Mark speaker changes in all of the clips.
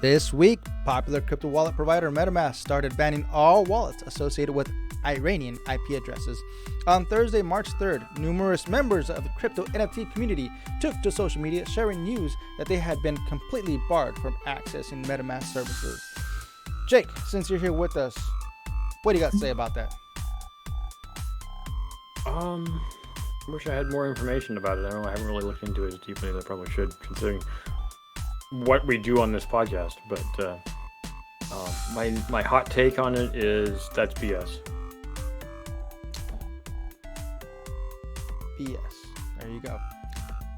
Speaker 1: This week, popular crypto wallet provider MetaMask started banning all wallets associated with Iranian IP addresses. On Thursday, March 3rd, numerous members of the crypto NFT community took to social media sharing news that they had been completely barred from accessing MetaMask services. Jake, since you're here with us, what do you got to say about that?
Speaker 2: I wish I had more information about it. I haven't really looked into it as deeply as I probably should, considering what we do on this podcast. But my hot take on it is that's BS.
Speaker 1: BS. There you go.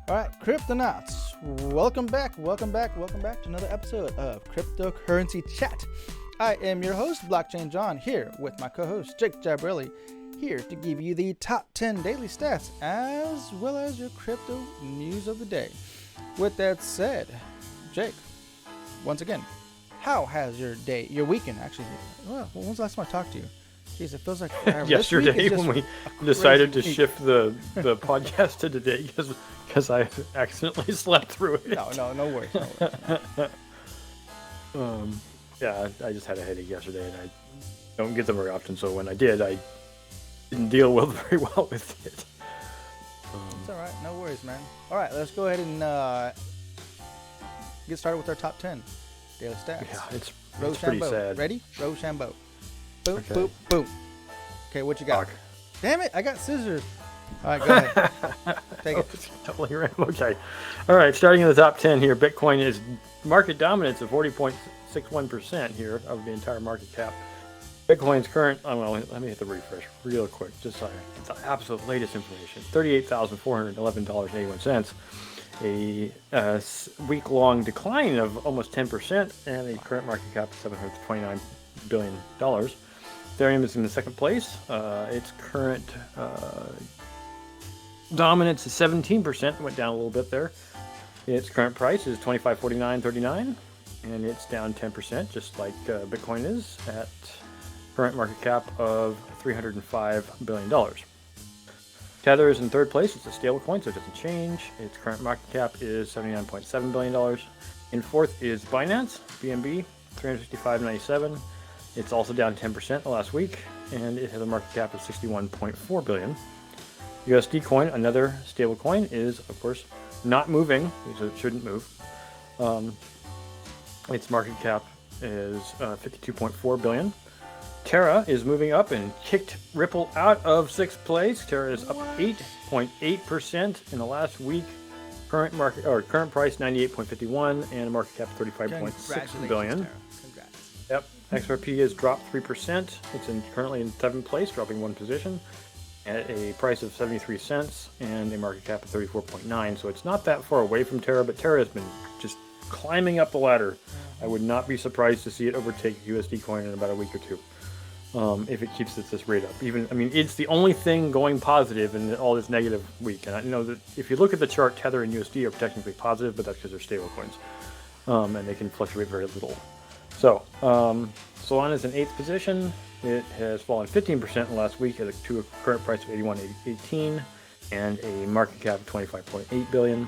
Speaker 1: All right, Cryptonauts, welcome back to another episode of Cryptocurrency Chat. I am your host, Blockchain John, here with my co-host, Jake Jabrelli, here to give you the top 10 daily stats as well as your crypto news of the day. With that said, Jake, once again, how has your weekend actually? Well, when was the last time I talked to you? Jeez, it feels like
Speaker 2: yesterday when we decided to shift the podcast to today because I accidentally slept through it.
Speaker 1: No worries.
Speaker 2: Yeah, I just had a headache yesterday, and I don't get them very often. So when I did, I didn't deal very well with it.
Speaker 1: It's all right, no worries, man. All right, let's go ahead and get started with our top 10 daily stats.
Speaker 2: Yeah, it's pretty sad.
Speaker 1: Ready? Rochambeau. Boom,
Speaker 2: Okay.
Speaker 1: boom, boom. Okay, what you got?
Speaker 2: Fuck.
Speaker 1: Damn it, I got scissors. All right, go ahead. Take it.
Speaker 2: It's totally random. Okay. All right, starting in the top 10 here, Bitcoin is market dominance of 40.61% here of the entire market cap. Bitcoin's current, let me hit the refresh real quick, just so the absolute latest information. $38,411.81. A week-long decline of almost 10%, and a current market cap of $729 billion. Ethereum is in the second place. Its current dominance is 17%. Went down a little bit there. Its current price is $25.49.39, and it's down 10%, just like Bitcoin is, at current market cap of $305 billion. Tether is in third place. It's a stable coin, so it doesn't change. Its current market cap is $79.7 billion. In fourth is Binance, BNB, $365.97. It's also down 10% the last week, and it has a market cap of $61.4 billion. USD coin, another stable coin, is, of course, not moving, so it shouldn't move. Its market cap is $52.4 billion. Terra is moving up and kicked Ripple out of sixth place. Terra is up 8.8% in the last week. Current price 98.51 and a market cap of 35.6 billion.
Speaker 1: Terra. Congrats.
Speaker 2: Yep. XRP has dropped 3%. It's currently in seventh place, dropping one position at a price of 73 cents and a market cap of 34.9. So it's not that far away from Terra, but Terra has been just climbing up the ladder. I would not be surprised to see it overtake USD coin in about a week or two. If it keeps at this rate up. It's the only thing going positive in all this negative week. And I know that if you look at the chart, Tether and USD are technically positive, but that's because they're stable coins. And they can fluctuate very little. So, Solana is in 8th position. It has fallen 15% in the last week to a current price of 81.18 and a market cap of 25.8 billion.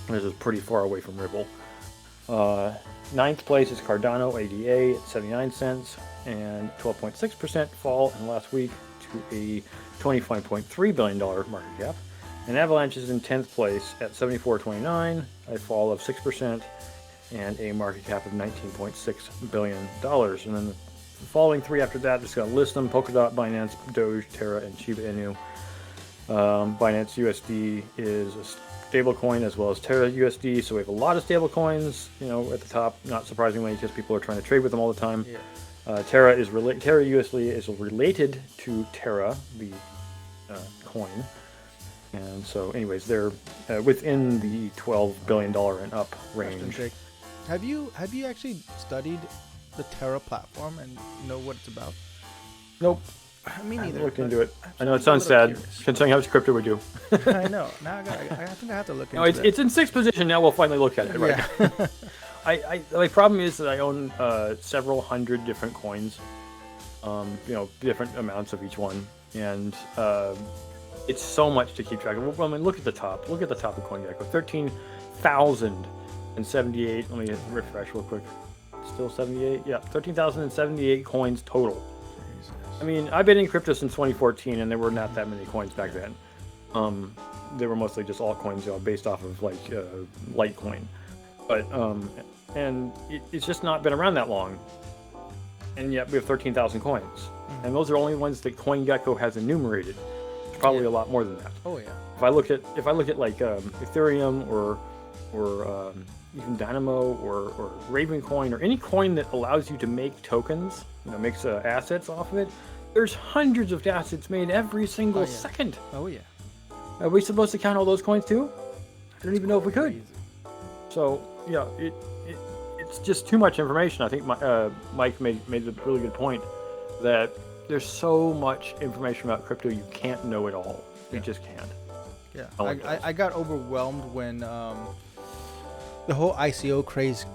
Speaker 2: This is pretty far away from Ripple. 9th place is Cardano, ADA, at 79 cents. And 12.6% fall in the last week to a $25.3 billion market cap. And Avalanche is in 10th place at $74.29, a fall of 6%, and a market cap of $19.6 billion. And then the following three after that, just going to list them: Polkadot, Binance, Doge, Terra, and Shiba Inu. Binance USD is a stable coin as well as Terra USD, so we have a lot of stable coins, at the top, not surprisingly, because people are trying to trade with them all the time.
Speaker 1: Yeah.
Speaker 2: Terra USD is related to Terra, the coin, and so, anyways, they're within the $12 billion and up range.
Speaker 1: Have you actually studied the Terra platform and know what it's about?
Speaker 2: Nope.
Speaker 1: Me neither.
Speaker 2: I looked into it. I know it sounds sad, considering how much crypto we do.
Speaker 1: I know. Now I think I have to look into it.
Speaker 2: It's in sixth position now. We'll finally look at it, right?
Speaker 1: Yeah.
Speaker 2: My problem is that I own several hundred different coins, different amounts of each one, and it's so much to keep track of. Look at the top. Look at the top of CoinGecko. 13,078. Let me refresh real quick. still 78. Yeah, 13,078 coins total.
Speaker 1: Jesus.
Speaker 2: I mean, I've been in crypto since 2014, and there were not that many coins back then. They were mostly just altcoins, based off of like Litecoin. But and it's just not been around that long, and yet we have 13,000 coins, and those are only ones that CoinGecko has enumerated. There's probably a lot more than that.
Speaker 1: Oh yeah.
Speaker 2: If I look at like Ethereum or even Dynamo or Ravencoin or any coin that allows you to make tokens, makes assets off of it, there's hundreds of assets made every single second.
Speaker 1: Oh yeah.
Speaker 2: Are we supposed to count all those coins too? I don't even know if we could.
Speaker 1: Crazy.
Speaker 2: So yeah, it's just too much information. I think Mike made a really good point that there's so much information about crypto you can't know it all. You just can't.
Speaker 1: Yeah, I got overwhelmed when the whole ICO craze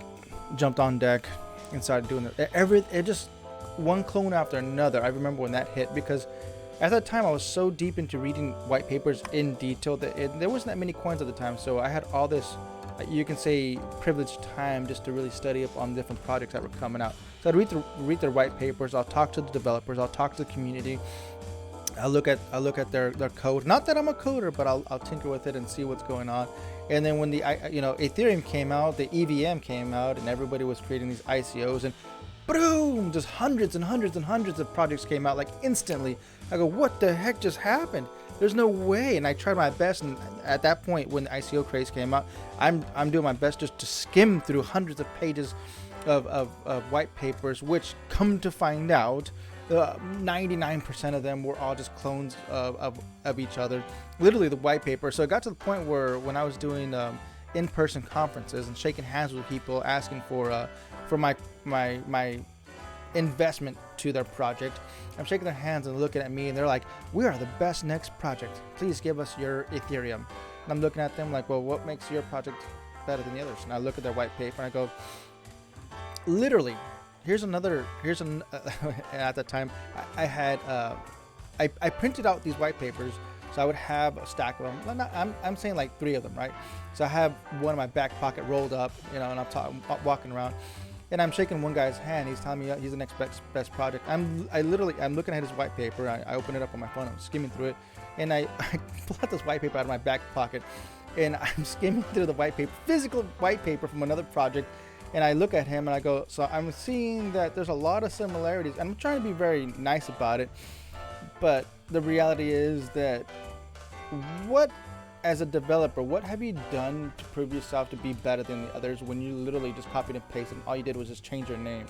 Speaker 1: jumped on deck and started doing it. It just one clone after another. I remember when that hit, because at that time I was so deep into reading white papers in detail that there wasn't that many coins at the time. So I had all this, you can say, privileged time just to really study up on different projects that were coming out. So I'd read their white papers. I'll talk to the developers. I'll talk to the community. I'll look at their code. Not that I'm a coder, but I'll tinker with it and see what's going on. And then when the Ethereum came out, the EVM came out, and everybody was creating these ICOs, and boom, just hundreds and hundreds and hundreds of projects came out like instantly. I go, what the heck just happened? There's no way. And I tried my best, and at that point when the ICO craze came out, I'm doing my best just to skim through hundreds of pages of white papers, which come to find out 99% of them were all just clones of each other, literally the white paper. So it got to the point where when I was doing in-person conferences and shaking hands with people asking for my investment to their project, I'm shaking their hands and looking at me, and they're like, we are the best next project, please give us your Ethereum. And I'm looking at them like, well, what makes your project better than the others? And I look at their white paper and I go, literally, at that time I printed out these white papers, so I would have a stack of them. I'm saying like 3 of them, right? So I have one in my back pocket rolled up, and I'm walking around, and I'm shaking one guy's hand. He's telling me he's the next best project. I'm looking at his white paper. I open it up on my phone. I'm skimming through it, and I pull out this white paper out of my back pocket, and I'm skimming through the white paper, physical white paper from another project. And I look at him and I go, so I'm seeing that there's a lot of similarities. I'm trying to be very nice about it, but the reality is that as a developer, what have you done to prove yourself to be better than the others when you literally just copied and pasted and all you did was just change your name?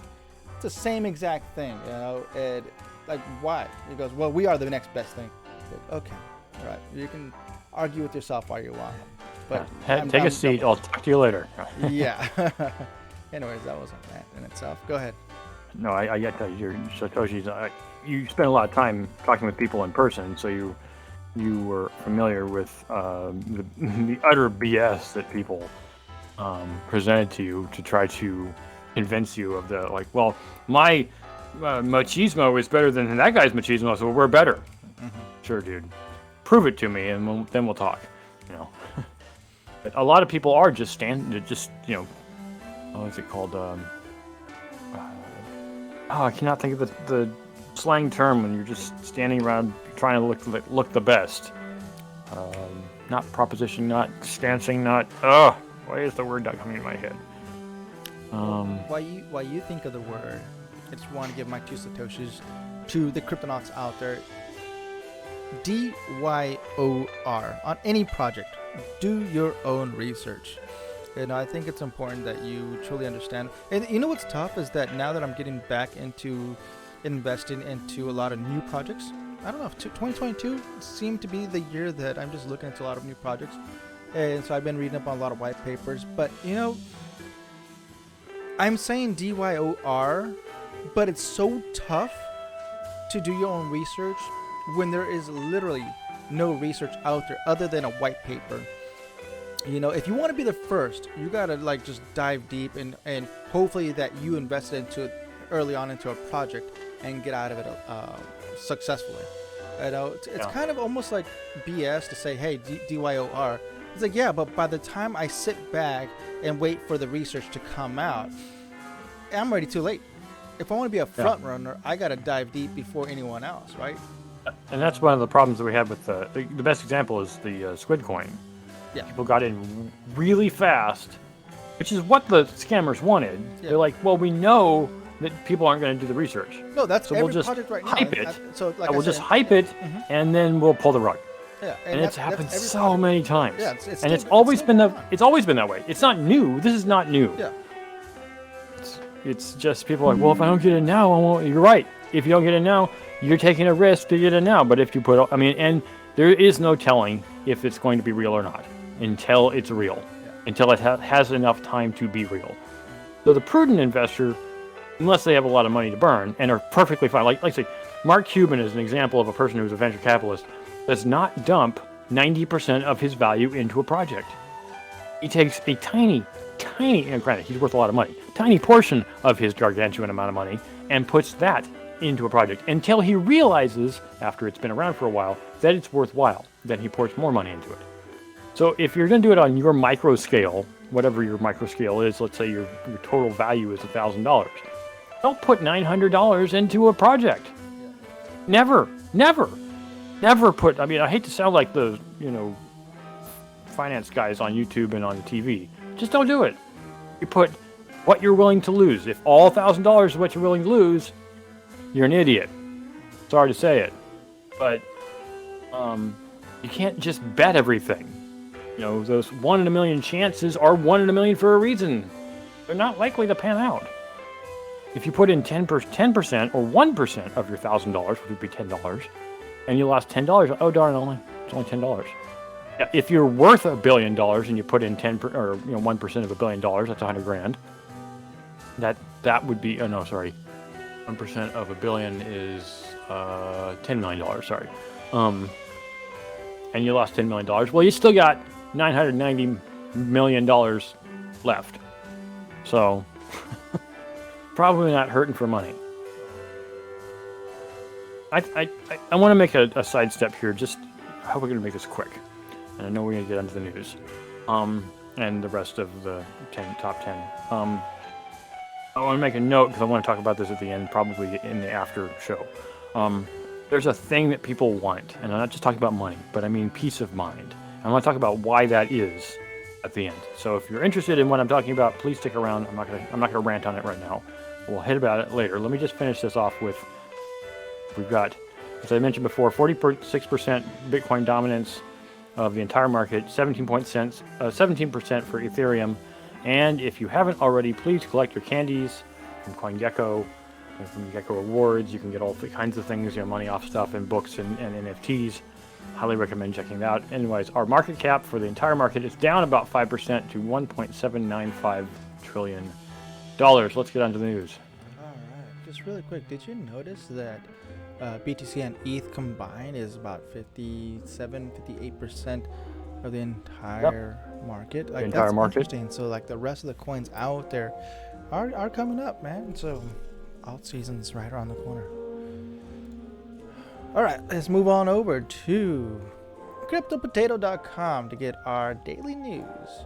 Speaker 1: It's the same exact thing, and like, why? He goes, well, we are the next best thing. Like, okay, all right, you can argue with yourself all you want, but
Speaker 2: take a seat. I'll talk to you later.
Speaker 1: Yeah. Anyways, that wasn't that in itself. Go ahead.
Speaker 2: No, I get that. You're Satoshi's. You spend a lot of time talking with people in person, so you were familiar with the utter BS that people presented to you to try to convince you of the, like, well, my machismo is better than that guy's machismo, so we're better. Mm-hmm. Sure, dude. Prove it to me, and then we'll talk. But a lot of people are just what's it called? I cannot think of the slang term when you're just standing around trying to look the best. Not proposition, not stancing, not. Why is the word not coming to my head?
Speaker 1: While you think of the word, I just want to give my 2 satoshis to the cryptonauts out there. DYOR on any project. Do your own research. I think it's important that you truly understand. And you know what's tough is that now that I'm getting back into investing into a lot of new projects, I don't know if 2022 seemed to be the year that I'm just looking into a lot of new projects. And so I've been reading up on a lot of white papers. But, I'm saying DYOR, but it's so tough to do your own research when there is literally no research out there other than a white paper. If you want to be the first, you gotta just dive deep and hopefully that you invested into it early on into a project and get out of it successfully. It's kind of almost like BS to say, hey, DYOR. It's like, yeah, but by the time I sit back and wait for the research to come out, I'm already too late. If I want to be a front runner, I got to dive deep before anyone else, right?
Speaker 2: And that's one of the problems that we had with the best example is the Squid coin.
Speaker 1: Yeah.
Speaker 2: People got in really fast, which is what the scammers wanted.
Speaker 1: Yeah.
Speaker 2: They're like, well, we know that people aren't going to do the research.
Speaker 1: No, that's
Speaker 2: so
Speaker 1: every
Speaker 2: we'll just
Speaker 1: project right now.
Speaker 2: hype it. We'll just hype it, and then we'll pull the rug.
Speaker 1: Yeah,
Speaker 2: and it's happened so many times.
Speaker 1: Yeah,
Speaker 2: it's always been that way. It's not new. This is not new.
Speaker 1: Yeah.
Speaker 2: It's just people are like, well, if I don't get it now, I won't. You're right. If you don't get it now, you're taking a risk to get it now. But if you put, and there is no telling if it's going to be real or not until it's real, until it has enough time to be real. So the prudent investor, unless they have a lot of money to burn and are perfectly fine, like say, Mark Cuban is an example of a person who's a venture capitalist, does not dump 90% of his value into a project. He takes a tiny, and granted, he's worth a lot of money, tiny portion of his gargantuan amount of money and puts that into a project until he realizes, after it's been around for a while, that it's worthwhile. Then he pours more money into it. So if you're going to do it on your micro scale, whatever your micro scale is, let's say your total value is $1,000, don't put $900 into a project. Never put, I hate to sound like the, finance guys on YouTube and on the TV. Just don't do it. You put what you're willing to lose. If all $1,000 is what you're willing to lose, you're an idiot. Sorry to say it. But you can't just bet everything. Those 1 in a million chances are 1 in a million for a reason. They're not likely to pan out. If you put in 10% or 1% of your $1,000, which would be $10, and you lost $10, oh darn, it's only $10. If you're worth $1 billion and you put in 1% of $1 billion, that's $100,000. That would be 1% of $1 billion is $10 million. Sorry, and you lost $10 million. Well, you still got $990 million left. So probably not hurting for money. I want to make a sidestep here. Just how we're going to make this quick. And I know we're going to get onto the news, and the rest of the top 10. I want to make a note because I want to talk about this at the end, probably in the after show. There's a thing that people want, and I'm not just talking about money, but I mean peace of mind. I want to talk about why that is at the end. So if you're interested in what I'm talking about, please stick around. I'm not gonna rant on it right now. We'll hit about it later. Let me just finish this off with. We've got, as I mentioned before, 46% Bitcoin dominance of the entire market, 17% for Ethereum, and if you haven't already, please collect your candies from CoinGecko and from Gecko Rewards. You can get all kinds of things, money off stuff and books and NFTs. Highly recommend checking that out. Anyways, our market cap for the entire market is down about 5% to $1.795 trillion. Let's get on to the news.
Speaker 1: All right, just really quick, did you notice that BTC and ETH combined is about 58% of the entire market.
Speaker 2: The entire market.
Speaker 1: Interesting. So the rest of the coins out there are coming up, man. So alt season's right around the corner. All right, let's move on over to CryptoPotato.com to get our daily news.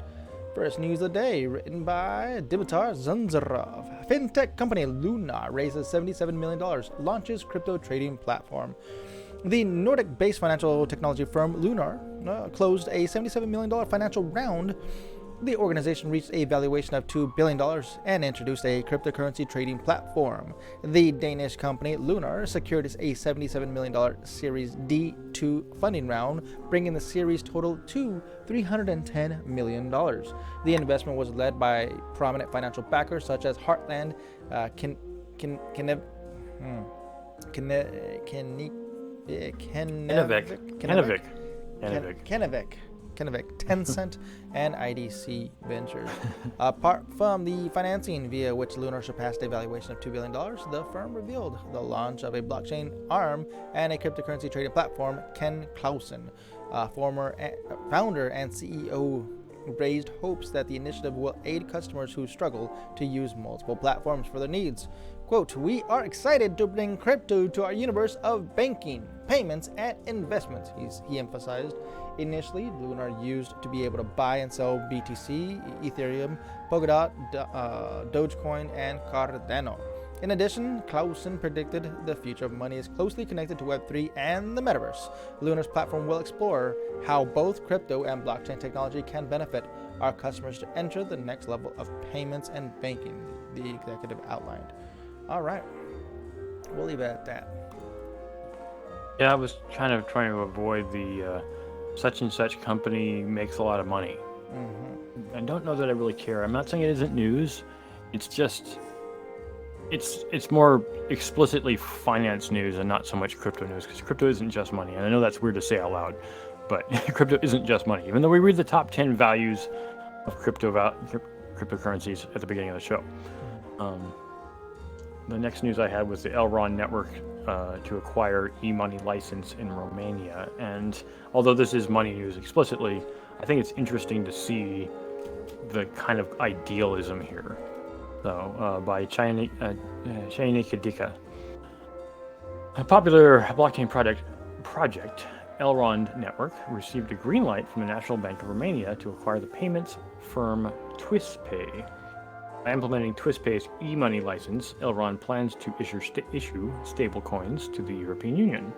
Speaker 1: First news of the day, written by Dimitar Zunzarov. Fintech company Lunar raises $77 million, launches crypto trading platform. The Nordic-based financial technology firm Lunar closed a $77 million financial round. The organization reached a valuation of $2 billion and introduced a cryptocurrency trading platform. The Danish company Lunar secured a $77 million Series D2 funding round, bringing the series total to $310 million. The investment was led by prominent financial backers such as Heartland, Kennevic, Tencent, and IDC Ventures. Apart from the financing via which Lunar surpassed a valuation of $2 billion, the firm revealed the launch of a blockchain arm and a cryptocurrency trading platform. Ken Clausen, former founder and CEO, raised hopes that the initiative will aid customers who struggle to use multiple platforms for their needs. Quote, "We are excited to bring crypto to our universe of banking, payments and investments. He emphasized initially Lunar used to be able to buy and sell BTC, Ethereum, Polkadot, Dogecoin, and Cardano. In addition, Clausen predicted the future of money is closely connected to Web3 and the metaverse. Lunar's platform will explore how both crypto and blockchain technology can benefit our customers to enter the next level of payments and banking, the executive outlined. All right, we'll leave it at that.
Speaker 2: Yeah, I was kind of trying to avoid the such and such company makes a lot of money. I don't know that I really care. I'm not saying it isn't news. It's just... It's more explicitly finance news and not so much crypto news, because crypto isn't just money. And I know that's weird to say out loud, but crypto isn't just money. Even though we read the top 10 values of cryptocurrencies at the beginning of the show. The next news I had was the Elrond Network to acquire e-money license in Romania. And although this is money news explicitly, I think it's interesting to see the kind of idealism here. So, by Chaynik Kadika. A popular blockchain project, Elrond Network, received a green light from the National Bank of Romania to acquire the payments firm Twistpay. By implementing Twistpay's e-money license, Elrond plans to issue stablecoins to the European Union.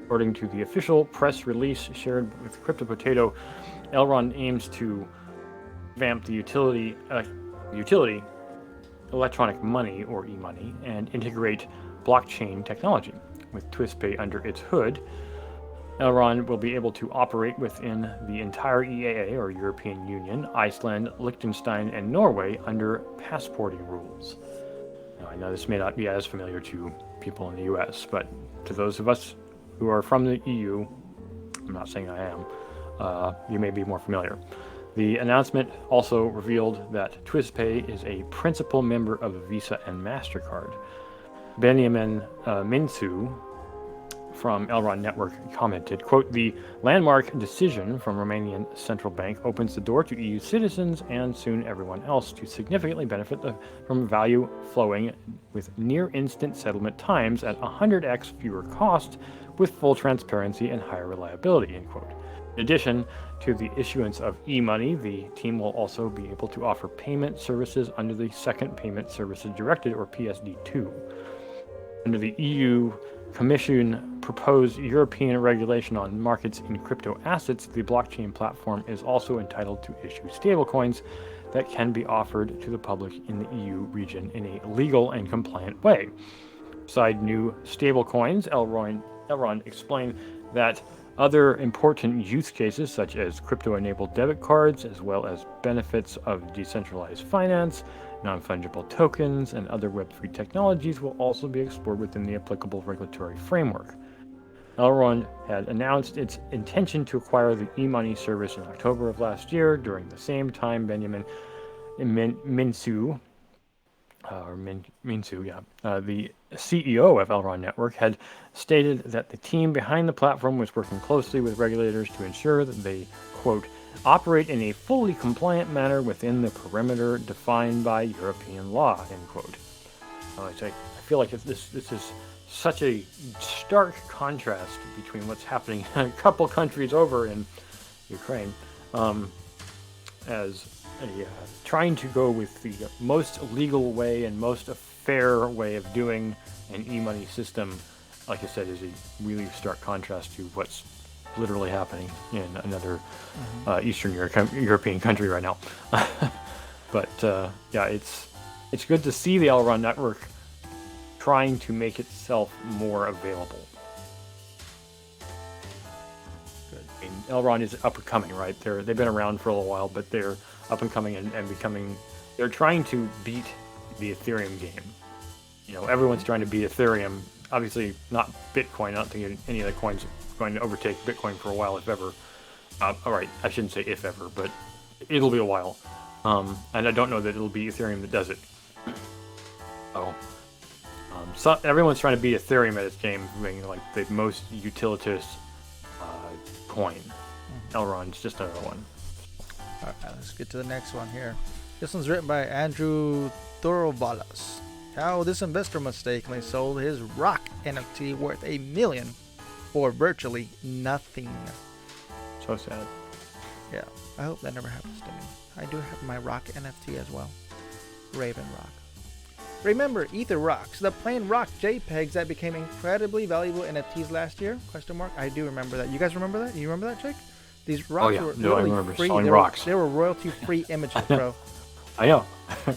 Speaker 2: According to the official press release shared with CryptoPotato, Elrond aims to revamp the utility electronic money, or e-money, and integrate blockchain technology. With Twistpay under its hood, Elrond will be able to operate within the entire EAA, or European Union, Iceland, Liechtenstein, and Norway under passporting rules. Now, I know this may not be as familiar to people in the US, but to those of us who are from the EU, I'm not saying I am, you may be more familiar. The announcement also revealed that Twistpay is a principal member of Visa and MasterCard. Benjamin Minsu from Elrond Network commented, quote, "The landmark decision from Romanian Central Bank opens the door to EU citizens and soon everyone else to significantly benefit from value flowing with near-instant settlement times at 100x fewer cost with full transparency and higher reliability," end quote. In addition to the issuance of e-money, the team will also be able to offer payment services under the Second Payment Services Directive, or PSD2. Under the EU Commission proposed European regulation on markets in crypto assets, the blockchain platform is also entitled to issue stablecoins that can be offered to the public in the EU region in a legal and compliant way. Beside new stablecoins, Elrond explained that other important use cases, such as crypto-enabled debit cards, as well as benefits of decentralized finance, non-fungible tokens, and other Web3 technologies, will also be explored within the applicable regulatory framework. Elrond had announced its intention to acquire the e-money service in October of last year. During the same time, Benjamin Minsu, the CEO of Elrond Network, had stated that the team behind the platform was working closely with regulators to ensure that they, quote, operate in a fully compliant manner within the perimeter defined by European law, end quote. I feel like this is such a stark contrast between what's happening in a couple countries over in Ukraine, as trying to go with the most legal way and most fair way of doing an e-money system, like I said, is a really stark contrast to what's literally happening in another Eastern European country right now. But yeah, it's good to see the Elrond Network trying to make itself more available. Good. I mean, Elrond is up and coming, right? They've been around for a little while, but they're up and coming and becoming. They're trying to beat the Ethereum game. You know, everyone's trying to beat Ethereum. Obviously, not Bitcoin. I don't think any of the coins are going to overtake Bitcoin for a while, if ever. All right, I shouldn't say if ever, but it'll be a while. And I don't know that it'll be Ethereum that does it. So everyone's trying to beat Ethereum at its game, being like the most utilitarian coin. Elrond's just another one.
Speaker 1: All right, let's get to the next one here. This one's written by Andrew Thorovalas. How this investor mistakenly sold his Rock NFT worth $1 million for virtually nothing.
Speaker 2: So sad.
Speaker 1: Yeah, I hope that never happens to me. I do have my rock NFT as well. Raven Rock. Remember Etherrocks, the plain rock JPEGs that became incredibly valuable NFTs last year? Question mark. I do remember that. You guys remember that? You remember that, Jake? These rocks were
Speaker 2: I remember
Speaker 1: free.
Speaker 2: selling rocks.
Speaker 1: They were royalty-free images, bro.
Speaker 2: I know.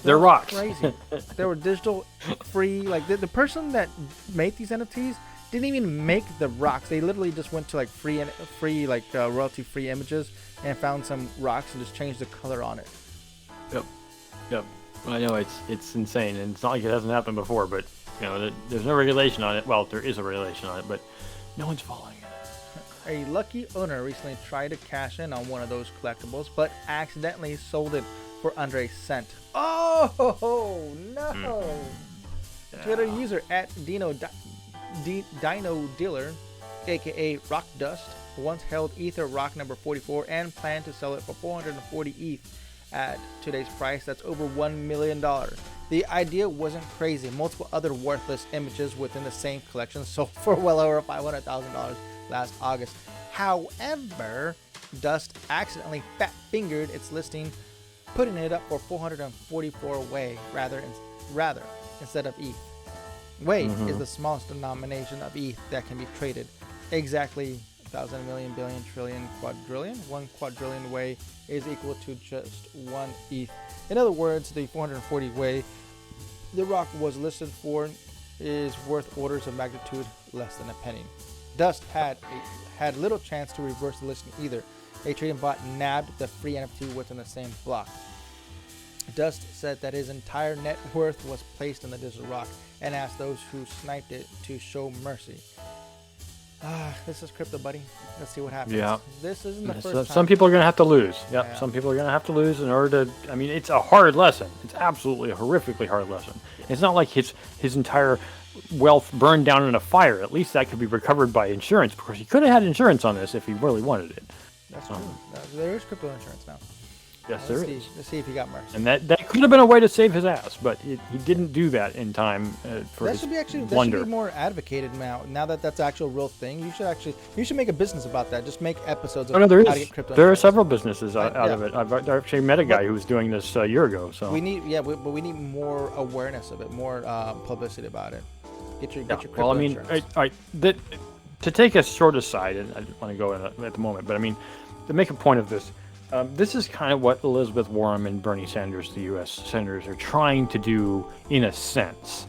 Speaker 2: They're rocks.
Speaker 1: Crazy. They were digital free. Like the person that made these NFTs didn't even make the rocks. They literally just went to like free royalty-free images and found some rocks and just changed the color on it.
Speaker 2: Yep. I know it's insane, and it's not like it hasn't happened before. But there's no regulation on it. Well, there is a regulation on it, but no one's following it.
Speaker 1: A lucky owner recently tried to cash in on one of those collectibles, but accidentally sold it for under a cent. Oh no! Twitter user @Dino Dealer, aka Rock Dust, once held Etherrock number 44 and planned to sell it for 440 ETH at today's price. That's over $1 million. The idea wasn't crazy. Multiple other worthless images within the same collection sold for well over $500,000 last August. However, Dust accidentally fat-fingered its listing, putting it up for 444 Wei rather instead of ETH. Wei is the smallest denomination of ETH that can be traded. Exactly 1,000 million, billion, trillion, quadrillion. 1 quadrillion Wei is equal to just 1 ETH. In other words, the 440 Wei the rock was listed for is worth orders of magnitude less than a penny. Dust had little chance to reverse the listing either. A trading bot nabbed the free NFT within the same block. Dust said that his entire net worth was placed in the digital rock and asked those who sniped it to show mercy. This is crypto, buddy. Let's see what happens.
Speaker 2: Yeah.
Speaker 1: This isn't the first time.
Speaker 2: Some people are going to have to lose. Yep.
Speaker 1: Yeah.
Speaker 2: Some people are going to have to lose in order to... I mean, it's a hard lesson. It's absolutely a horrifically hard lesson. It's not like his entire wealth burned down in a fire. At least that could be recovered by insurance, because he could have had insurance on this if he really wanted it.
Speaker 1: That's true. There is crypto insurance now.
Speaker 2: Yes, there is.
Speaker 1: Let's see if he got mercy.
Speaker 2: And that could have been a way to save his ass, but he didn't do that in time for his
Speaker 1: That
Speaker 2: blunder.
Speaker 1: should be more advocated now that that's actual real thing. You should make a business about that. Just make episodes of
Speaker 2: Oh, no, there
Speaker 1: how to
Speaker 2: is.
Speaker 1: get crypto
Speaker 2: There are
Speaker 1: insurance.
Speaker 2: several businesses out of it. I've actually met a guy who was doing this a year ago. So
Speaker 1: we need more awareness of it, more publicity about it. Get your crypto
Speaker 2: well, I mean,
Speaker 1: insurance.
Speaker 2: to take a short aside, and I don't want to go in at the moment, but I mean, to make a point of this, this is kind of what Elizabeth Warren and Bernie Sanders, the U.S. senators, are trying to do in a sense.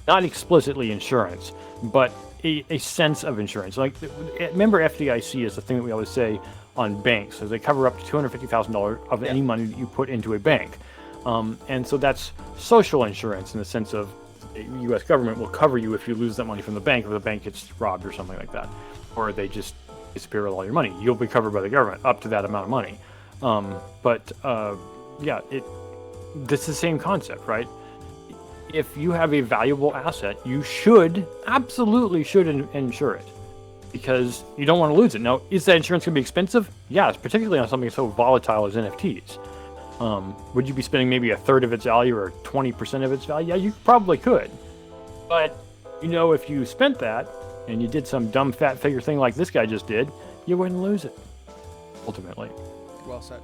Speaker 2: Not explicitly insurance, but a sense of insurance. Like, remember FDIC is the thing that we always say on banks. So they cover up to $250,000 of any money that you put into a bank. And so that's social insurance in the sense of the U.S. government will cover you if you lose that money from the bank, if the bank gets robbed or something like that. Or they just disappear with all your money. You'll be covered by the government up to that amount of money. This is the same concept, right? If you have a valuable asset, you absolutely should insure it, because you don't want to lose it. Now, is that insurance going to be expensive? Yes, particularly on something so volatile as NFTs. Would you be spending maybe a third of its value or 20% of its value? Yeah, you probably could. But, if you spent that and you did some dumb fat figure thing like this guy just did, you wouldn't lose it, ultimately.
Speaker 1: Well said.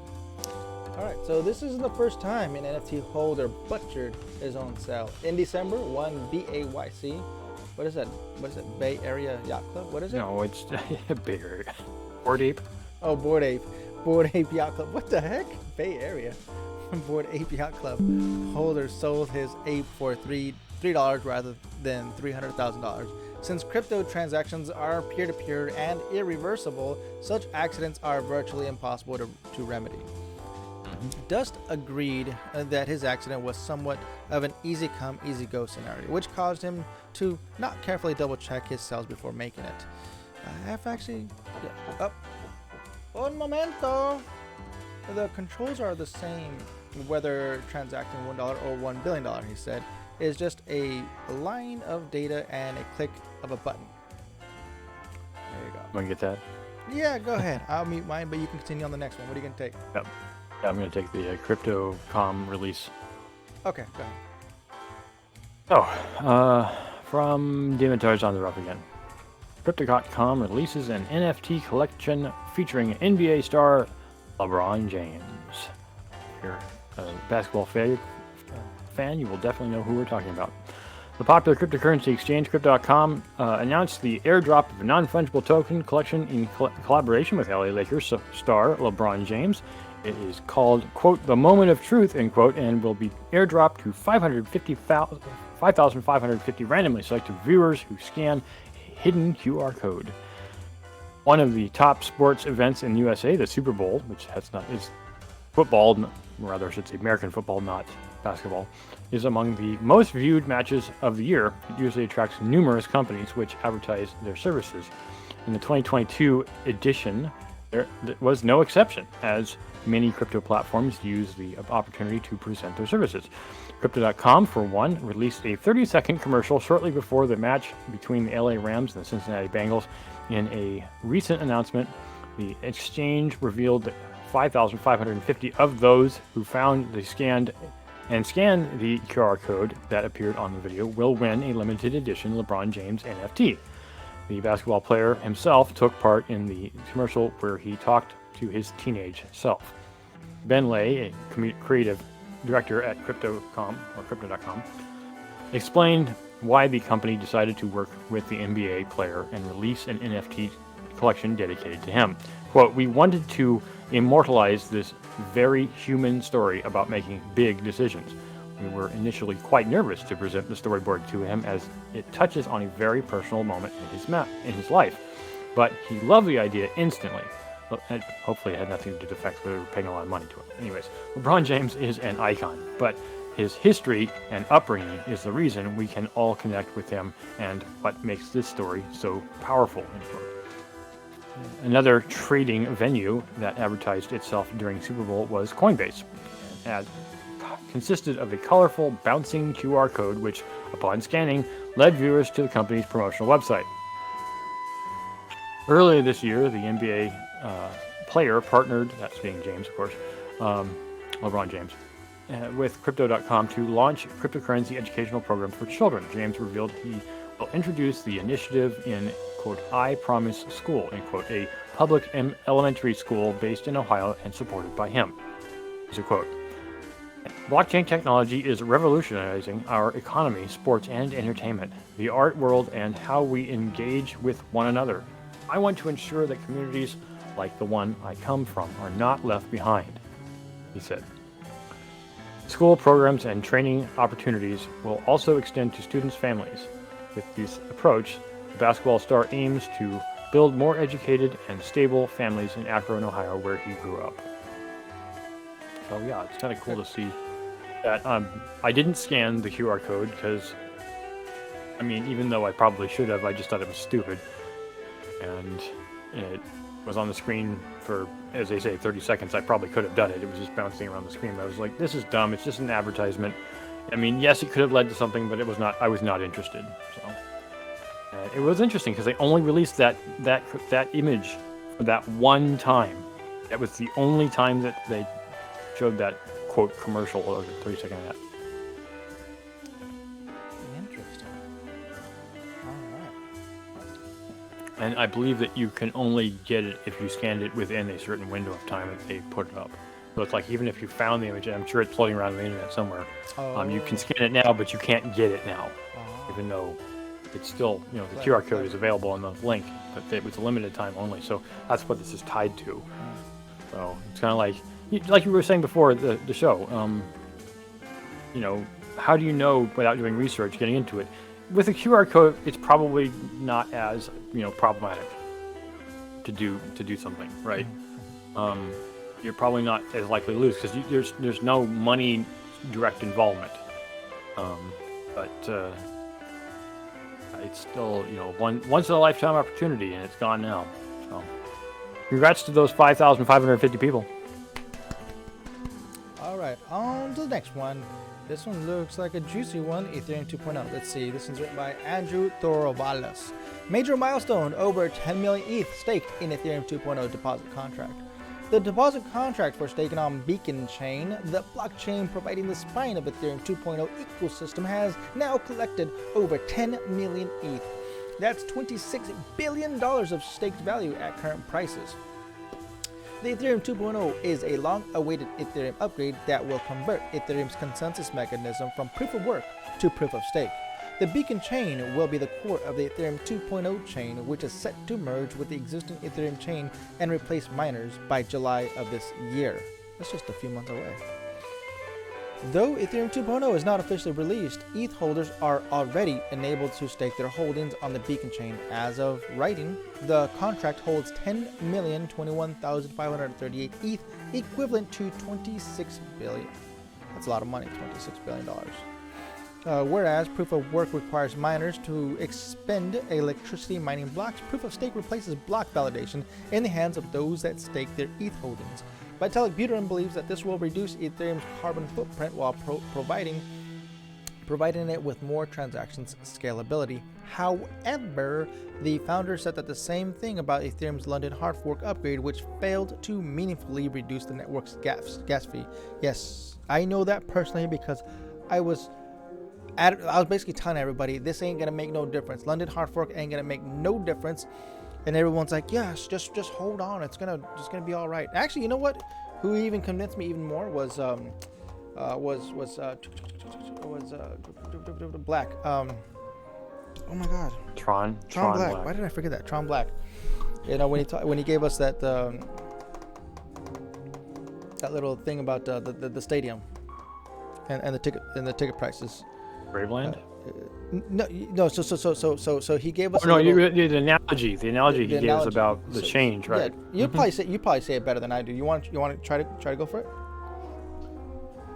Speaker 1: All right, so this isn't the first time an NFT holder butchered his own sale. In December, one BAYC, what is that? Bay Area Yacht Club? What is it?
Speaker 2: No, it's Bay Area. Bored Ape?
Speaker 1: Oh, Bored Ape. Bored Ape Yacht Club. What the heck? Bay Area. Bored Ape Yacht Club holder sold his ape for $3 rather than $300,000. Since crypto transactions are peer-to-peer and irreversible, such accidents are virtually impossible to remedy. Dust agreed that his accident was somewhat of an easy come, easy go scenario, which caused him to not carefully double-check his sales before making it. I have actually... Un momento! The controls are the same whether transacting $1 or $1 billion, he said. Is just a line of data and a click of a button. There you go.
Speaker 2: Want to get that?
Speaker 1: Yeah, go ahead. I'll mute mine, but you can continue on the next one. What are you going to take?
Speaker 2: Yep. Yeah, I'm going to take the Cryptocom release.
Speaker 1: Okay, go ahead.
Speaker 2: Oh, from Demontage on the Rough again. Cryptocom releases an NFT collection featuring NBA star LeBron James. If you're a basketball fan, you will definitely know who we're talking about. The popular cryptocurrency exchange Cryptocom announced the airdrop of a non-fungible token collection in collaboration with LA Lakers star LeBron James. It is called, quote, the moment of truth, end quote, and will be airdropped to 5,550 randomly selected viewers who scan a hidden QR code. One of the top sports events in the USA, the Super Bowl, which is football, rather I should say American football, not basketball, is among the most viewed matches of the year. It usually attracts numerous companies which advertise their services. In the 2022 edition, there was no exception, as many crypto platforms use the opportunity to present their services. Crypto.com, for one, released a 30-second commercial shortly before the match between the LA Rams and the Cincinnati Bengals. In a recent announcement, the exchange revealed that 5,550 of those who found the scanned the QR code that appeared on the video will win a limited edition LeBron James NFT. The basketball player himself took part in the commercial where he talked to his teenage self. Ben Lay, a creative director at Cryptocom, or Crypto.com, explained why the company decided to work with the NBA player and release an NFT collection dedicated to him. Quote, we wanted to immortalize this very human story about making big decisions. We were initially quite nervous to present the storyboard to him as it touches on a very personal moment in his life. But he loved the idea instantly. Hopefully it had nothing to do with the fact that we were paying a lot of money to him. Anyways, LeBron James is an icon, but his history and upbringing is the reason we can all connect with him and what makes this story so powerful. Another trading venue that advertised itself during Super Bowl was Coinbase. It consisted of a colorful, bouncing QR code which, upon scanning, led viewers to the company's promotional website. Earlier this year, the NBA player partnered, that's being James, of course, LeBron James, with Crypto.com to launch cryptocurrency educational programs for children. James revealed he will introduce the initiative in, quote, I Promise School, end quote, a public elementary school based in Ohio and supported by him. Here's a quote. Blockchain technology is revolutionizing our economy, sports, and entertainment, the art world, and how we engage with one another. I want to ensure that communities like the one I come from are not left behind, he said. School programs and training opportunities will also extend to students' families. With this approach, the basketball star aims to build more educated and stable families in Akron, Ohio, where he grew up. So yeah, it's kind of cool to see that. I didn't scan the QR code because, I mean, even though I probably should have, I just thought it was stupid. And it was on the screen for, as they say, 30 seconds. I probably could have done it. It was just bouncing around the screen. I was like, this is dumb. It's just an advertisement. I mean, yes, it could have led to something, but it was not. I was not interested. So it was interesting because they only released that image for that one time. That was the only time that they showed that quote commercial, or 30-second ad.
Speaker 1: Interesting. All right.
Speaker 2: And I believe that you can only get it if you scanned it within a certain window of time that they put it up. So it's like, even if you found the image, and I'm sure it's floating around the internet somewhere, you can scan it now, but you can't get it now, even though it's still, the QR code is available on the link, but it was a limited time only. So that's what this is tied to. So it's kind of like you were saying before the show. How do you know without doing research, getting into it? With a QR code, it's probably not as problematic to do something, right? You're probably not as likely to lose because there's no money direct involvement. But it's still once in a lifetime opportunity, and it's gone now. So congrats to those 5,550 people.
Speaker 1: All right, on to the next one. This one looks like a juicy one. Ethereum 2.0. Let's see. This one's written by Andrew Thorovalas. Major milestone: over 10 million ETH staked in Ethereum 2.0 deposit contract. The deposit contract for staking on Beacon Chain, the blockchain providing the spine of Ethereum 2.0 ecosystem, has now collected over 10 million ETH. That's $26 billion of staked value at current prices. The Ethereum 2.0 is a long-awaited Ethereum upgrade that will convert Ethereum's consensus mechanism from proof of work to proof of stake. The beacon chain will be the core of the Ethereum 2.0 chain, which is set to merge with the existing Ethereum chain and replace miners by July of this year. That's just a few months away. Though Ethereum 2.0 is not officially released, ETH holders are already enabled to stake their holdings on the beacon chain. As of writing, the contract holds 10,021,538 ETH, equivalent to $26 billion. That's a lot of money, $26 billion. Whereas proof of work requires miners to expend electricity mining blocks, proof of stake replaces block validation in the hands of those that stake their ETH holdings. Vitalik Buterin believes that this will reduce Ethereum's carbon footprint while providing it with more transactions scalability. However, the founder said that the same thing about Ethereum's London hard fork upgrade, which failed to meaningfully reduce the network's gas fee. Yes, I know that personally because I was basically telling everybody this ain't gonna make no difference. London hard fork ain't gonna make no difference. And everyone's like, yes, just hold on. It's gonna be all right. Actually, you know what? Who even convinced me even more was Black. Oh my God.
Speaker 2: Tron
Speaker 1: Black. Why did I forget that? Tron Black. You know, when he gave us that that little thing about the stadium and the ticket prices.
Speaker 2: Graveland.
Speaker 1: No. So he gave us.
Speaker 2: The analogy. The analogy he gave us about the change, right?
Speaker 1: Yeah, you probably say it better than I do. You want to try to go for it?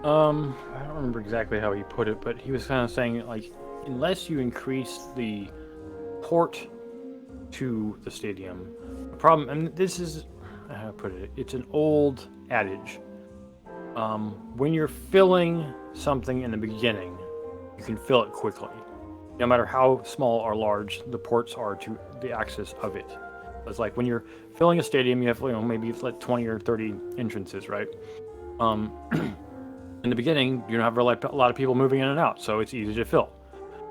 Speaker 2: I don't remember exactly how he put it, but he was kind of saying like, unless you increase the port to the stadium, the problem, and this is how to put it. It's an old adage. When you're filling something in the beginning, you can fill it quickly, no matter how small or large the ports are to the access of it. It's like when you're filling a stadium, you have maybe like 20 or 30 entrances, right? In the beginning, you don't have a lot of people moving in and out, so it's easy to fill.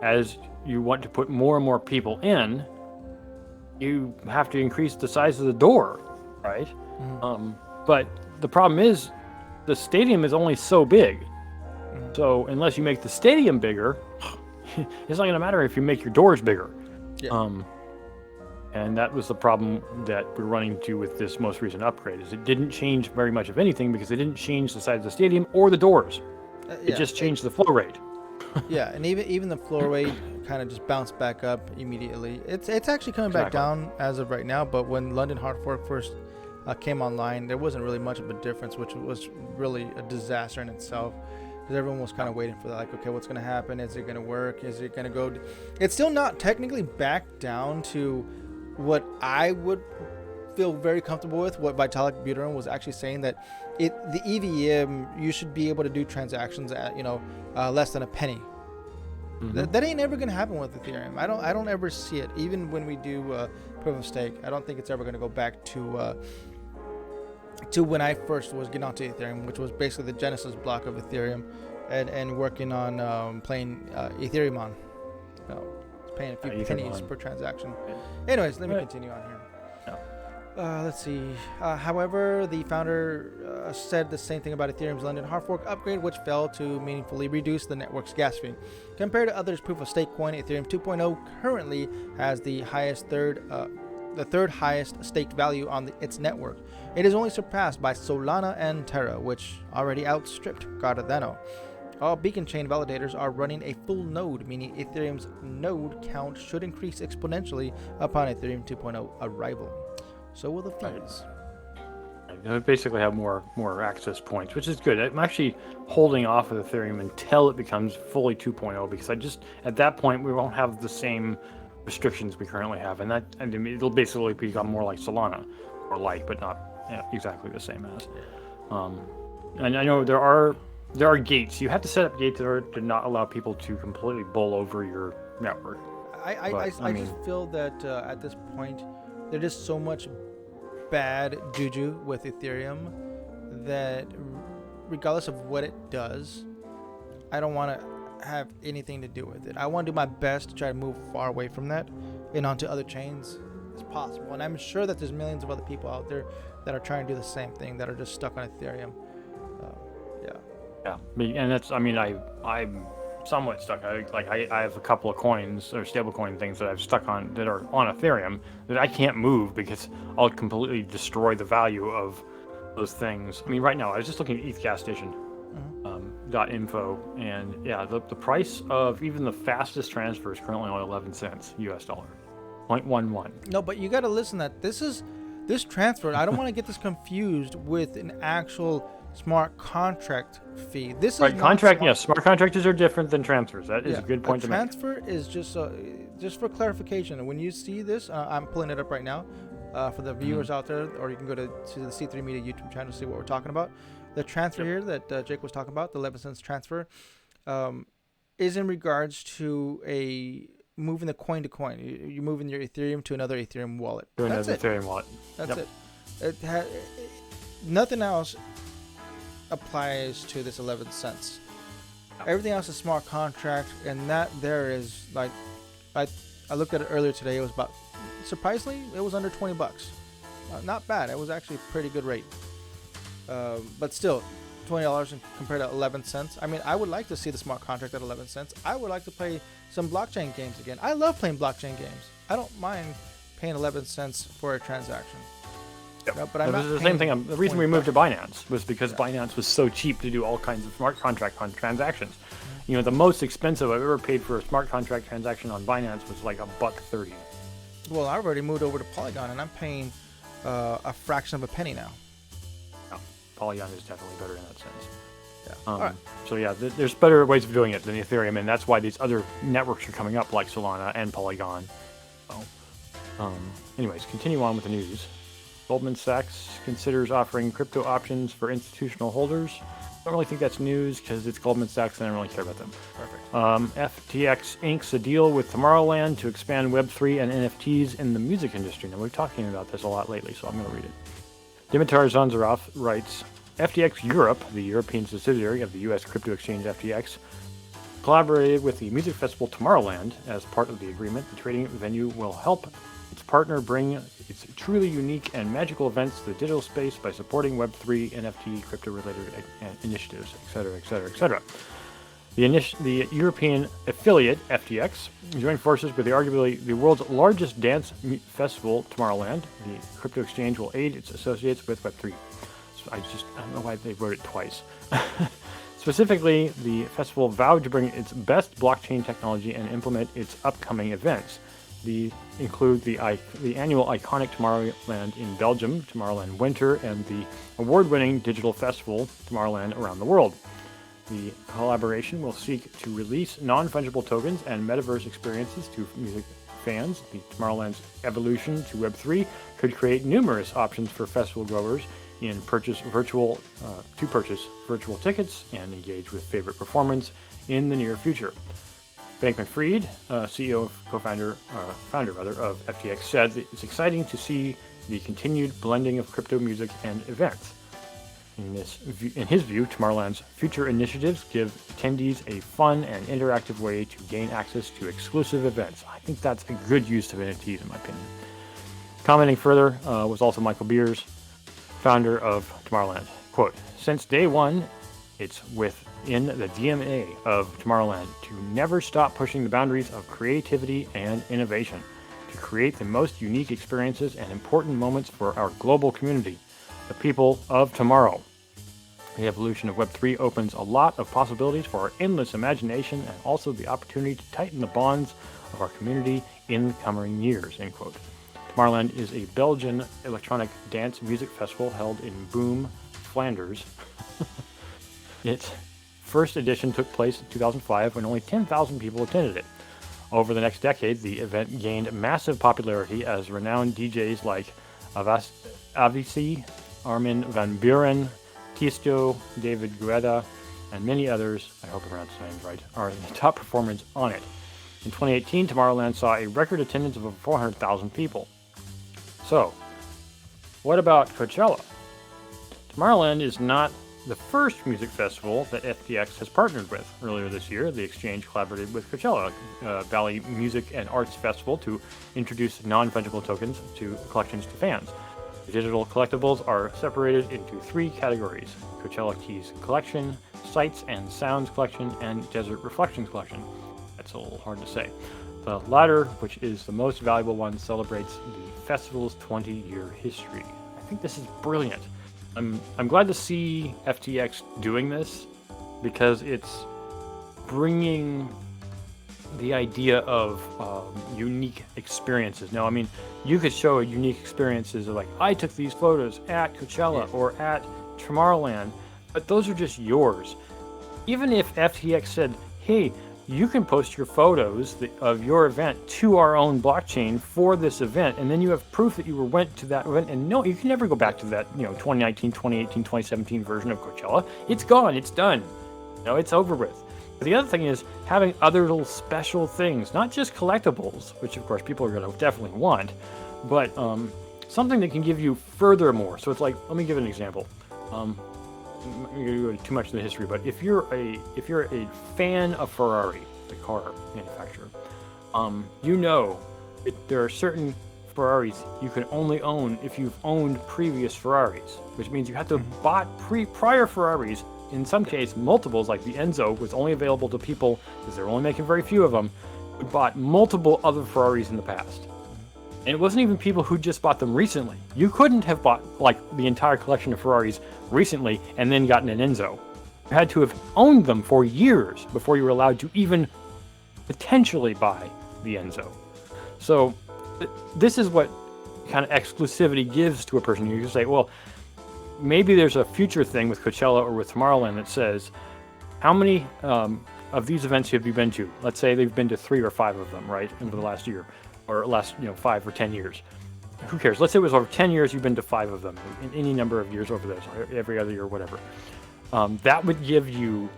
Speaker 2: As you want to put more and more people in, you have to increase the size of the door, right? But the problem is, the stadium is only so big. So unless you make the stadium bigger, it's not going to matter if you make your doors bigger. Yeah. And that was the problem that we're running into with this most recent upgrade. Is it didn't change very much of anything because it didn't change the size of the stadium or the doors. It just changed the flow rate.
Speaker 1: Yeah, and even the flow rate kind of just bounced back up immediately. It's actually coming back down as of right now. But when London hard fork first came online, there wasn't really much of a difference, which was really a disaster in itself. Because everyone was kind of waiting for that, like, okay, what's going to happen? Is it going to work? Is it going to go? It's still not technically back down to what I would feel very comfortable with. What Vitalik Buterin was actually saying, that the EVM, you should be able to do transactions at less than a penny. That ain't ever going to happen with Ethereum. I don't ever see it. Even when we do proof of stake, I don't think it's ever going to go back to when I first was getting onto Ethereum, which was basically the genesis block of Ethereum, and working on playing Ethereum on, paying a few pennies per transaction. Anyways, let me continue on here. Let's see. However, the founder said the same thing about Ethereum's London hard fork upgrade, which failed to meaningfully reduce the network's gas fee. Compared to others proof of stake coin, Ethereum 2.0 currently has the third highest staked value on its network. It is only surpassed by Solana and Terra, which already outstripped Cardano. All beacon chain validators are running a full node, meaning Ethereum's node count should increase exponentially upon Ethereum 2.0 arrival. So will the fees.
Speaker 2: They basically have more access points, which is good. I'm actually holding off with Ethereum until it becomes fully 2.0, because at that point we won't have the same restrictions we currently have, and it'll basically become more like Solana, or but not exactly the same as. And I know there are gates. You have to set up gates to not allow people to completely bowl over your network.
Speaker 1: I just feel that at this point there's just so much bad juju with Ethereum that regardless of what it does, I don't want to have anything to do with it. I want to do my best to try to move far away from that, and onto other chains is possible. And I'm sure that there's millions of other people out there that are trying to do the same thing, that are just stuck on Ethereum.
Speaker 2: Yeah, and that's, I mean, I'm somewhat stuck. I have a couple of coins or stablecoin things that I've stuck on that are on Ethereum that I can't move because I'll completely destroy the value of those things. I mean, right now I was just looking at ETH gas station .info, and yeah, the price of even the fastest transfer is currently only 11 cents US dollar, 0.11.
Speaker 1: No, but you got to listen that this transfer. I don't want to get this confused with an actual smart contract fee. This is
Speaker 2: right, contract. Yes, smart contracts are different than transfers. That is a good point to make.
Speaker 1: Transfer is just for clarification. When you see this, I'm pulling it up right now for the viewers out there, or you can go to the C3 Media YouTube channel to see what we're talking about. The transfer here that Jake was talking about, the 11 cents transfer, is in regards to moving the coin to coin. You're moving your Ethereum to another Ethereum wallet.
Speaker 2: That's it. Ethereum wallet.
Speaker 1: That's it. Nothing else applies to this 11 cents. Everything else is smart contract, and that there is like, I looked at it earlier today. It was about, surprisingly, it was under $20. Not bad. It was actually a pretty good rate. But still, $20 compared to 11 cents. I mean, I would like to see the smart contract at 11 cents. I would like to play some blockchain games again. I love playing blockchain games. I don't mind paying 11 cents for a transaction.
Speaker 2: Yep.
Speaker 1: No, but I'm not
Speaker 2: the same thing. The reason we moved to Binance was because
Speaker 1: Yeah.
Speaker 2: Binance was so cheap to do all kinds of smart contract transactions. You know, the most expensive I've ever paid for a smart contract transaction on Binance was like $1.30.
Speaker 1: Well, I've already moved over to Polygon, and I'm paying a fraction of a penny now.
Speaker 2: No, Polygon is definitely better in that sense.
Speaker 1: Yeah. All right.
Speaker 2: So yeah, there's better ways of doing it than Ethereum, and that's why these other networks are coming up, like Solana and Polygon. So, anyways, continue on with the news. Goldman Sachs considers offering crypto options for institutional holders. Don't really think that's news because it's Goldman Sachs and I don't really care about them.
Speaker 1: Perfect.
Speaker 2: FTX inks a deal with Tomorrowland to expand Web3 and NFTs in the music industry. Now, we're talking about this a lot lately, so I'm going to read it. Dimitar Zanzarov writes, FTX Europe, the European subsidiary of the U.S. crypto exchange FTX, collaborated with the music festival Tomorrowland. As part of the agreement, the trading venue will help its partner bring its truly unique and magical events to the digital space by supporting Web3, NFT, crypto-related initiatives, etc., etc., etc. The European affiliate, FTX, joined forces with arguably the world's largest dance festival, Tomorrowland. The crypto exchange will aid its associates with Web3. So I don't know why they wrote it twice. Specifically, the festival vowed to bring its best blockchain technology and implement its upcoming events. These include the annual iconic Tomorrowland in Belgium, Tomorrowland Winter, and the award-winning digital festival, Tomorrowland Around the World. The collaboration will seek to release non-fungible tokens and metaverse experiences to music fans. The Tomorrowland's evolution to Web3 could create numerous options for festival goers to purchase virtual tickets and engage with favorite performance in the near future. Bankman-Fried, CEO, founder of FTX, said that it's exciting to see the continued blending of crypto music and events. In his view, Tomorrowland's future initiatives give attendees a fun and interactive way to gain access to exclusive events. I think that's a good use of NFTs, in my opinion. Commenting further was also Michael Beers, founder of Tomorrowland. Quote, since day one, it's within the DNA of Tomorrowland to never stop pushing the boundaries of creativity and innovation, to create the most unique experiences and important moments for our global community, the people of tomorrow. The evolution of Web3 opens a lot of possibilities for our endless imagination and also the opportunity to tighten the bonds of our community in the coming years, end quote. Tomorrowland is a Belgian electronic dance music festival held in Boom, Flanders. Its first edition took place in 2005 when only 10,000 people attended it. Over the next decade, the event gained massive popularity as renowned DJs like Avicii, Armin van Buuren, Tiesto, David Guetta, and many others, I hope I pronounced the names right, are the top performers on it. In 2018, Tomorrowland saw a record attendance of over 400,000 people. So, what about Coachella? Tomorrowland is not the first music festival that FTX has partnered with. Earlier this year, the exchange collaborated with Coachella Valley Music and Arts Festival to introduce non-fungible tokens to collections to fans. The digital collectibles are separated into 3 categories: Coachella Keys Collection, Sights and Sounds Collection, and Desert Reflections Collection. That's a little hard to say. The latter, which is the most valuable one, celebrates the festival's 20-year history. I think this is brilliant. I'm glad to see FTX doing this, because it's bringing the idea of unique experiences. Now, I mean, you could show unique experiences of like, I took these photos at Coachella or at Tomorrowland, but those are just yours. Even if FTX said, hey, you can post your photos of your event to our own blockchain for this event, and then you have proof that you went to that event, and no, you can never go back to that 2019, 2018, 2017 version of Coachella. It's gone, it's done. It's over with. But the other thing is having other little special things, not just collectibles, which of course people are going to definitely want, but something that can give you furthermore. So it's like, let me give an example. I'm going to go too much into the history, but if you're a fan of Ferrari, the car manufacturer, there are certain Ferraris you can only own if you've owned previous Ferraris, which means you have to have bought prior Ferraris. In some cases, multiples, like the Enzo was only available to people, because they're only making very few of them, who bought multiple other Ferraris in the past. And it wasn't even people who just bought them recently. You couldn't have bought like the entire collection of Ferraris recently and then gotten an Enzo. You had to have owned them for years before you were allowed to even potentially buy the Enzo. So this is what kind of exclusivity gives to a person. You can say, well, maybe there's a future thing with Coachella or with Tomorrowland that says, how many of these events have you been to? Let's say they've been to 3 or 5 of them, right, over the last year, or last 5 or 10 years. Who cares? Let's say it was over 10 years, you've been to 5 of them, in any number of years over those, every other year, or whatever. That would give you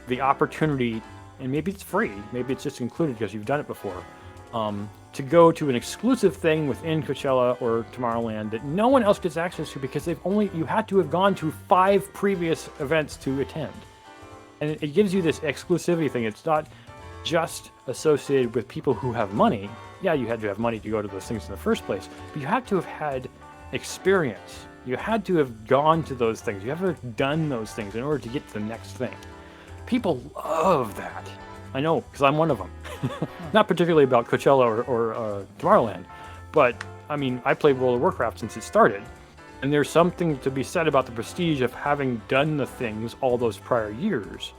Speaker 2: the opportunity, and maybe it's free, maybe it's just included because you've done it before, to go to an exclusive thing within Coachella or Tomorrowland that no one else gets access to, because you had to have gone to 5 previous events to attend. And it gives you this exclusivity thing. It's not just associated with people who have money. Yeah, you had to have money to go to those things in the first place, but you had to have had experience. You had to have gone to those things. You have to have done those things in order to get to the next thing. People love that. I know, because I'm one of them. Not particularly about Coachella or Tomorrowland, but I mean, I played World of Warcraft since it started, and there's something to be said about the prestige of having done the things all those prior years.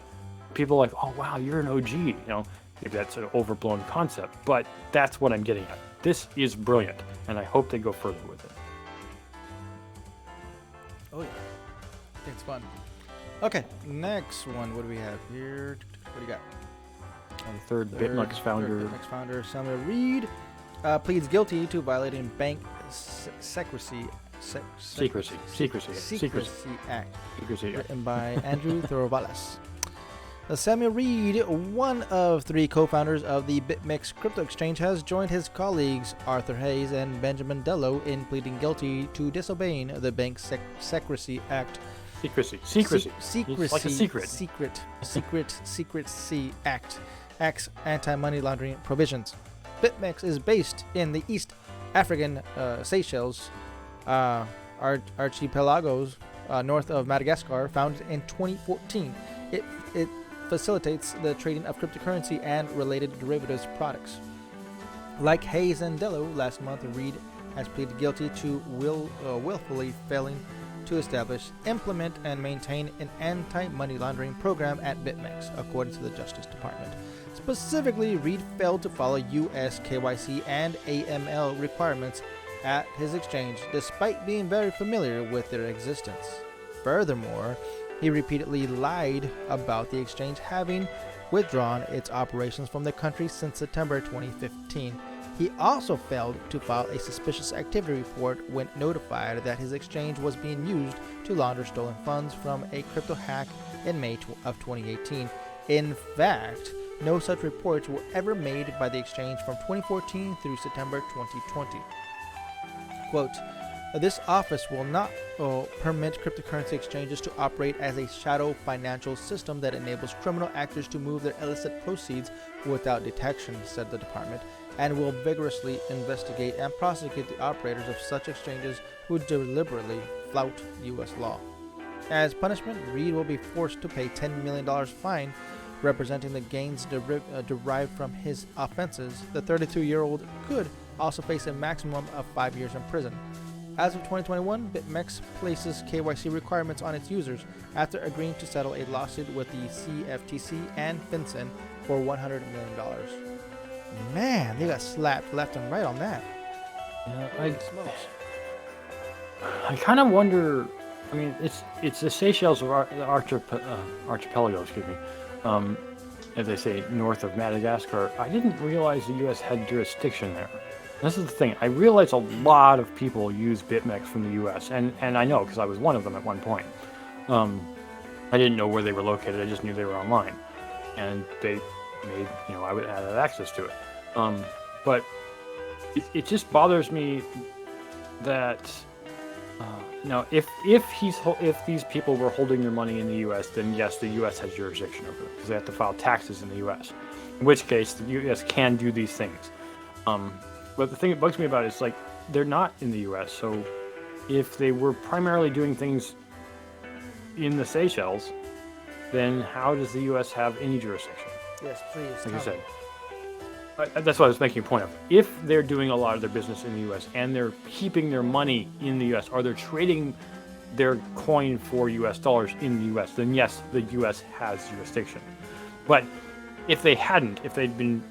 Speaker 2: People are like, oh wow, you're an OG. Maybe that's an overblown concept, but that's what I'm getting at. This is brilliant, and I hope they go further with it.
Speaker 1: Oh yeah, I think it's fun. Okay, next one. What do we have here? What do you got?
Speaker 2: And third Bitmex
Speaker 1: founder Samuel Reed pleads guilty to violating bank secrecy Act, written by Andrew Thorovalas. Samuel Reed, one of 3 co-founders of the Bitmex crypto exchange, has joined his colleagues Arthur Hayes and Benjamin Dello in pleading guilty to disobeying the bank secrecy Act.
Speaker 2: Secrecy.
Speaker 1: It's
Speaker 2: like a secret.
Speaker 1: Secrecy Act's anti-money laundering provisions. Bitmex is based in the East African Seychelles archipelagos north of Madagascar, founded in 2014. It facilitates the trading of cryptocurrency and related derivatives products. Like Hayes and Dello, last month Reed has pleaded guilty to willfully failing to establish, implement, and maintain an anti-money laundering program at Bitmex, according to the Justice Department. Specifically, Reed failed to follow U.S. KYC and AML requirements at his exchange, despite being very familiar with their existence. Furthermore, he repeatedly lied about the exchange having withdrawn its operations from the country since September 2015. He also failed to file a suspicious activity report when notified that his exchange was being used to launder stolen funds from a crypto hack in May of 2018. In fact, no such reports were ever made by the exchange from 2014 through September 2020. Quote, This office will not permit cryptocurrency exchanges to operate as a shadow financial system that enables criminal actors to move their illicit proceeds without detection, said the department, and will vigorously investigate and prosecute the operators of such exchanges who deliberately flout U.S. law. As punishment, Reed will be forced to pay $10 million fine representing the gains derived from his offenses. The 32-year-old could also face a maximum of 5 years in prison. As of 2021, Bitmex places KYC requirements on its users after agreeing to settle a lawsuit with the CFTC and FinCEN for $100 million. Man, they got slapped left and right on that.
Speaker 2: Yeah, I kind of wonder. I mean, it's the Seychelles of archipelago, excuse me, as they say, north of Madagascar. I didn't realize the U.S. had jurisdiction there. This is the thing. I realize a lot of people use Bitmex from the U.S., and I know because I was one of them at one point. I didn't know where they were located. I just knew they were online, and they made, I would have access to it. But it just bothers me that if these people were holding their money in the U.S., then yes, the U.S. has jurisdiction over it because they have to file taxes in the U.S. In which case, the U.S. can do these things. But the thing that bugs me about it is, like, they're not in the U.S., so if they were primarily doing things in the Seychelles, then how does the U.S. have any jurisdiction?
Speaker 1: Yes, please.
Speaker 2: Like you said. That's what I was making a point of. If they're doing a lot of their business in the U.S. and they're keeping their money in the U.S., or they're trading their coin for U.S. dollars in the U.S., then yes, the U.S. has jurisdiction. But if they hadn't, if they'd been,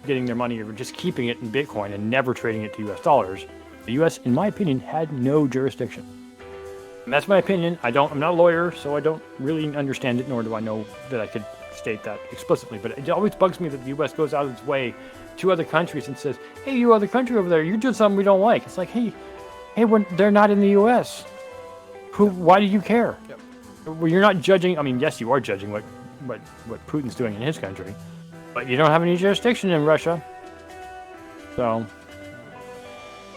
Speaker 2: getting their money or just keeping it in Bitcoin and never trading it to U.S. dollars, the U.S., in my opinion, had no jurisdiction. And that's my opinion. I'm not a lawyer, so I don't really understand it, nor do I know that I could state that explicitly. But it always bugs me that the U.S. goes out of its way to other countries and says, hey, you other country over there, you're doing something we don't like. It's like, hey, they're not in the U.S. Why do you care? Yep. Well, you're not judging. I mean, yes, you are judging what Putin's doing in his country, but you don't have any jurisdiction in Russia. So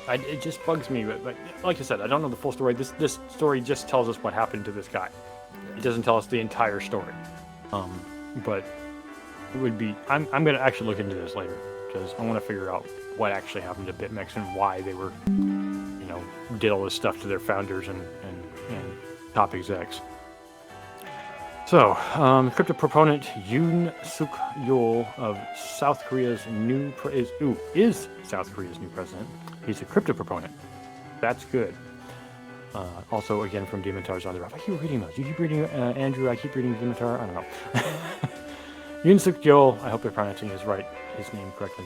Speaker 2: it just bugs me. But like I said, I don't know the full story. This story just tells us what happened to this guy. It doesn't tell us the entire story. But it would be. I'm going to actually look into this later because I want to figure out what actually happened to Bitmex and why they were, did all this stuff to their founders and top execs. So, crypto proponent Yoon Suk Yeol of South Korea's is South Korea's new president. He's a crypto proponent. That's good. Also, again, from Dementar's on the rough. I keep reading those. You keep reading Andrew. I keep reading Dementar. I don't know. Yoon Suk Yeol, I hope I'm pronouncing his name correctly.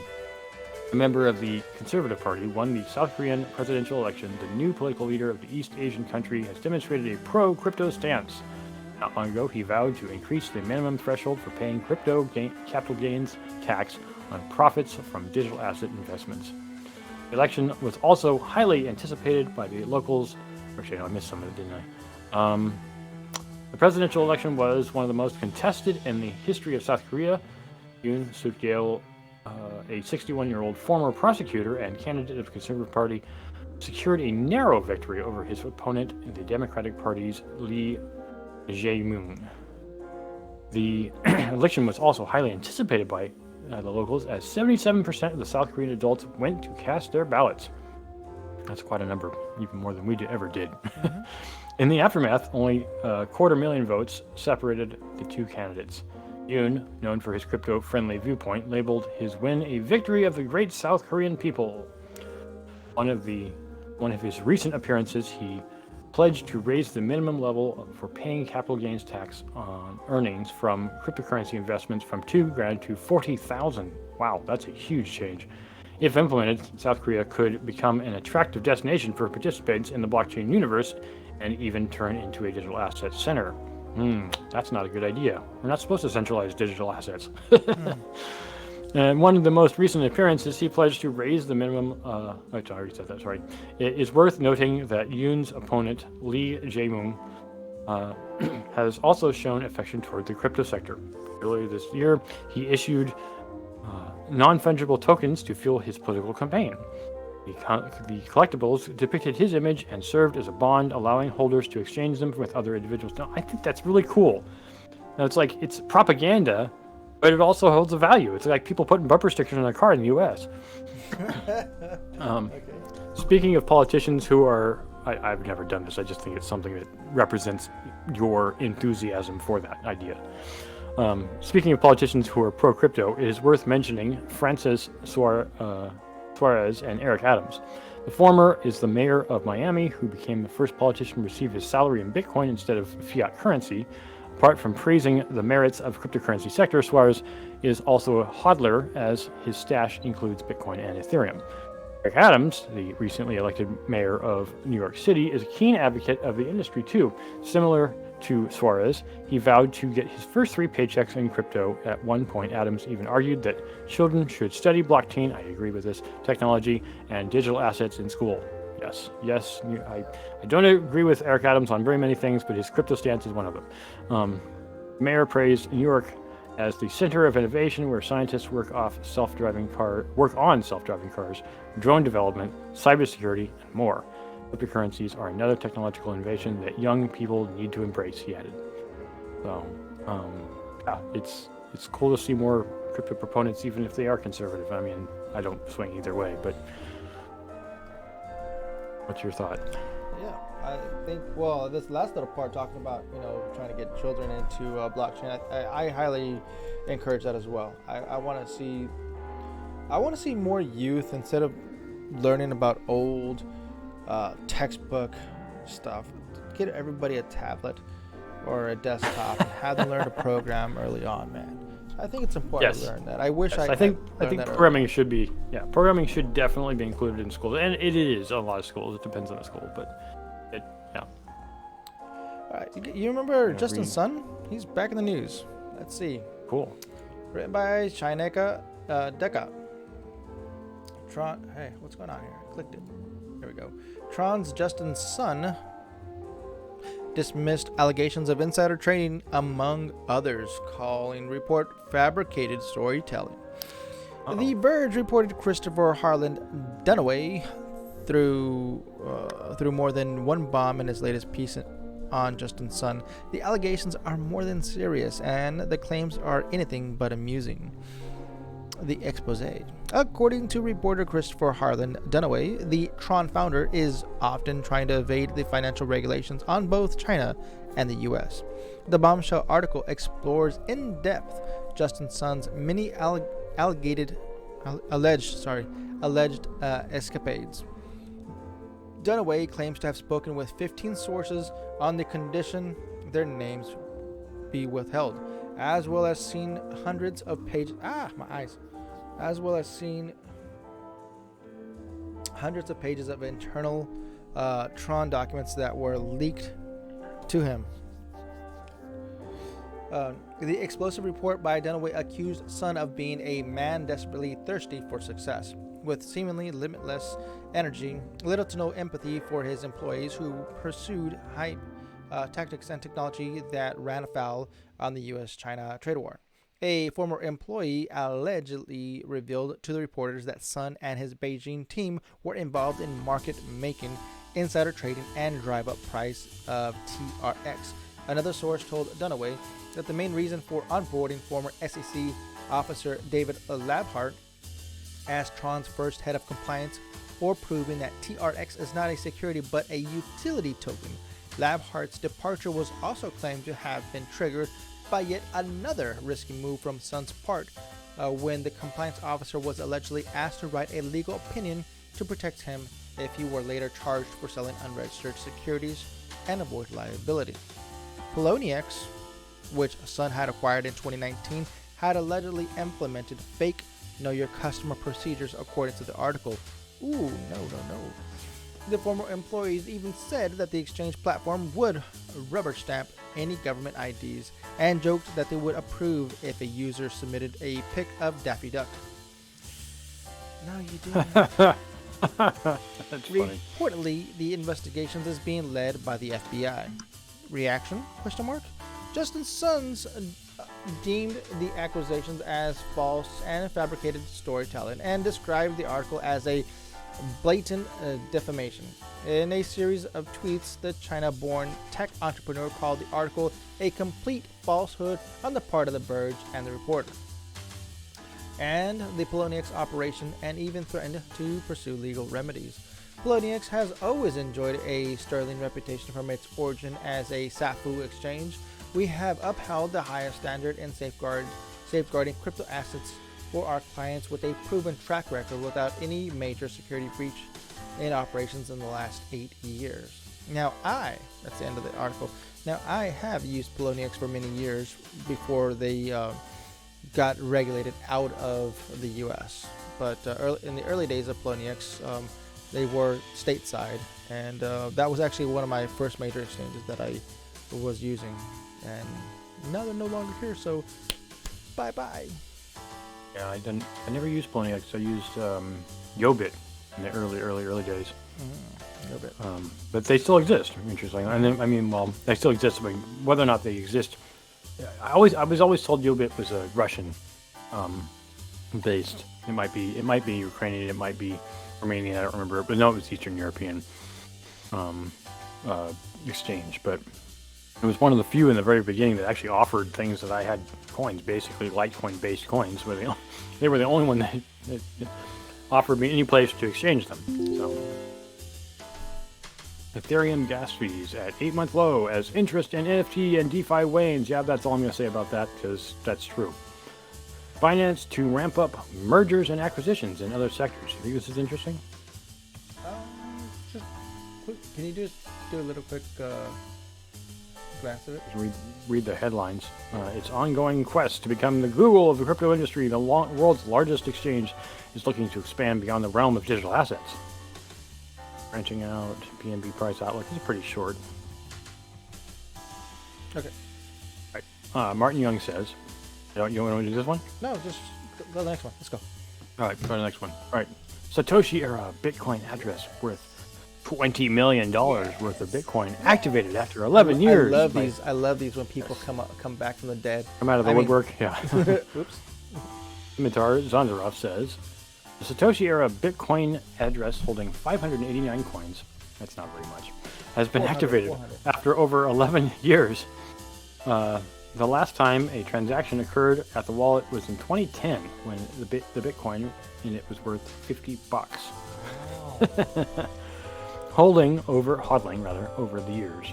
Speaker 2: A member of the Conservative Party, won the South Korean presidential election. The new political leader of the East Asian country has demonstrated a pro-crypto stance. Not long ago, he vowed to increase the minimum threshold for paying capital gains tax on profits from digital asset investments. The election was also highly anticipated by the locals. Actually, I missed some of it, didn't I? The presidential election was one of the most contested in the history of South Korea. Yoon Suk Yeol, a 61-year-old former prosecutor and candidate of the Conservative Party, secured a narrow victory over his opponent in the Democratic Party's Lee Jae-myung. The election was also highly anticipated by the locals, as 77% of the South Korean adults went to cast their ballots. That's quite a number, even more than we ever did. Mm-hmm. In the aftermath, only 250,000 votes separated the two candidates. Yoon, known for his crypto-friendly viewpoint, labeled his win a victory of the great South Korean people. One of his recent appearances, he pledged to raise the minimum level for paying capital gains tax on earnings from cryptocurrency investments from $2,000 to $40,000. Wow, that's a huge change. If implemented, South Korea could become an attractive destination for participants in the blockchain universe and even turn into a digital asset center. That's not a good idea. We're not supposed to centralize digital assets. And one of the most recent appearances, he pledged to raise the minimum. I already said that. Sorry. It is worth noting that Yoon's opponent, Lee Jae-myung, has also shown affection toward the crypto sector. Earlier this year, he issued non-fungible tokens to fuel his political campaign. The collectibles depicted his image and served as a bond, allowing holders to exchange them with other individuals. Now, I think that's really cool. Now, it's propaganda, but it also holds a value. It's like people putting bumper stickers on their car in the U.S.
Speaker 1: Okay.
Speaker 2: Speaking of politicians who are, I've never done this. I just think it's something that represents your enthusiasm for that idea. Speaking of politicians who are pro-crypto, it is worth mentioning Francis Suarez and Eric Adams. The former is the mayor of Miami, who became the first politician to receive his salary in Bitcoin instead of fiat currency. Apart from praising the merits of cryptocurrency sector, Suarez is also a hodler, as his stash includes Bitcoin and Ethereum. Eric Adams, the recently elected mayor of New York City, is a keen advocate of the industry too. Similar to Suarez, he vowed to get his first 3 paychecks in crypto. At one point, Adams even argued that children should study blockchain, I agree with this, technology and digital assets in school. Yes, I don't agree with Eric Adams on very many things, but his crypto stance is one of them. Mayor praised New York as the center of innovation, where scientists work on self-driving cars, drone development, cybersecurity, and more. Cryptocurrencies are another technological innovation that young people need to embrace, he added. So, it's cool to see more crypto proponents, even if they are conservative. I mean, I don't swing either way, but what's your thought?
Speaker 1: Yeah, I think, well, this last little part talking about, trying to get children into blockchain, I highly encourage that as well. I want to see more youth, instead of learning about old textbook stuff, get everybody a tablet or a desktop and have them learn to program early on, man. I think it's important to learn that. I think
Speaker 2: programming should be, programming should definitely be included in schools, and it is a lot of schools. It depends on the school, but
Speaker 1: All right, you remember Justin Sun? He's back in the news. Let's see.
Speaker 2: Cool.
Speaker 1: Written by Shineka Deka. Hey, what's going on here? I clicked it. There we go. Trons Justin Sun dismissed allegations of insider trading, among others, calling report fabricated storytelling. The Verge reported Christopher Harland Dunaway threw more than one bomb in his latest piece on Justin Sun. The allegations are more than serious, and the claims are anything but amusing. The expose. According to reporter Christopher Harland Dunaway, the Tron founder is often trying to evade the financial regulations on both China and the U.S. The bombshell article explores in depth Justin Sun's many alleged escapades. Dunaway claims to have spoken with 15 sources on the condition their names be withheld, as well as seen hundreds of pages. As well as seen hundreds of pages of internal Tron documents that were leaked to him. The explosive report by Dunaway accused Sun of being a man desperately thirsty for success, with seemingly limitless energy, little to no empathy for his employees who pursued hype tactics and technology that ran afoul on the U.S.-China trade war. A former employee allegedly revealed to the reporters that Sun and his Beijing team were involved in market-making, insider trading, and drive-up price of TRX. Another source told Dunaway that the main reason for onboarding former SEC officer David Labhart as Tron's first head of compliance, or proving that TRX is not a security but a utility token. Labhart's departure was also claimed to have been triggered by yet another risky move from Sun's part, when the compliance officer was allegedly asked to write a legal opinion to protect him if he were later charged for selling unregistered securities and avoid liability. Poloniex, which Sun had acquired in 2019, had allegedly implemented fake Know Your Customer procedures, according to the article. Ooh, no. The former employees even said that the exchange platform would rubber stamp any government IDs, and joked that they would approve if a user submitted a pic of Daffy Duck. No, you didn't.
Speaker 2: That's funny.
Speaker 1: Reportedly, the investigations is being led by the FBI. Reaction? Justin Sun's deemed the accusations as false and fabricated storytelling, and described the article as a blatant defamation. In a series of tweets, the China-born tech entrepreneur called the article a complete falsehood on the part of the Verge and the reporter, and the Poloniex operation, and even threatened to pursue legal remedies. Poloniex has always enjoyed a sterling reputation from its origin as a SAFU exchange. We have upheld the highest standard in safeguarding crypto assets for our clients with a proven track record without any major security breach in operations in the last 8 years. Now that's the end of the article. Now I have used Poloniex for many years before they got regulated out of the US. But in the early days of Poloniex, they were stateside, and that was actually one of my first major exchanges that I was using. And now they're no longer here, so bye-bye.
Speaker 2: Yeah, I never used Poloniex. I used Yobit in the early days. Yobit. But they still exist, interesting. And then, they still exist. I mean, whether or not they exist, I was always told Yobit was a Russian based. It might be Ukrainian. It might be Romanian. I don't remember. But no, it was Eastern European exchange. But it was one of the few in the very beginning that actually offered things that I had coins, basically Litecoin-based coins. They were the only one that offered me any place to exchange them. So, Ethereum gas fees at 8-month low as interest in NFT and DeFi wanes. Yeah, that's all I'm going to say about that, because that's true. Binance to ramp up mergers and acquisitions in other sectors. You think this is interesting?
Speaker 1: Can you just do a little quick glance of it?
Speaker 2: Read the headlines. Its ongoing quest to become the Google of the crypto industry, the world's largest exchange, is looking to expand beyond the realm of digital assets. Branching out, PNB price outlook is pretty short.
Speaker 1: Okay.
Speaker 2: All right. Martin Young says, you want to do this one?
Speaker 1: No, just go to the next one. Let's go.
Speaker 2: All right, go to the next one. All right. Satoshi era Bitcoin address worth $20 million worth of Bitcoin activated after 11 years.
Speaker 1: I love these when people come back from the dead.
Speaker 2: Come out of the woodwork. Yeah.
Speaker 1: Oops.
Speaker 2: Dimitar Zondarov says, the Satoshi era Bitcoin address holding 589 coins, that's not very much, has been activated after over 11 years. The last time a transaction occurred at the wallet was in 2010 when the Bitcoin in it was worth $50. Wow. hodling over the years.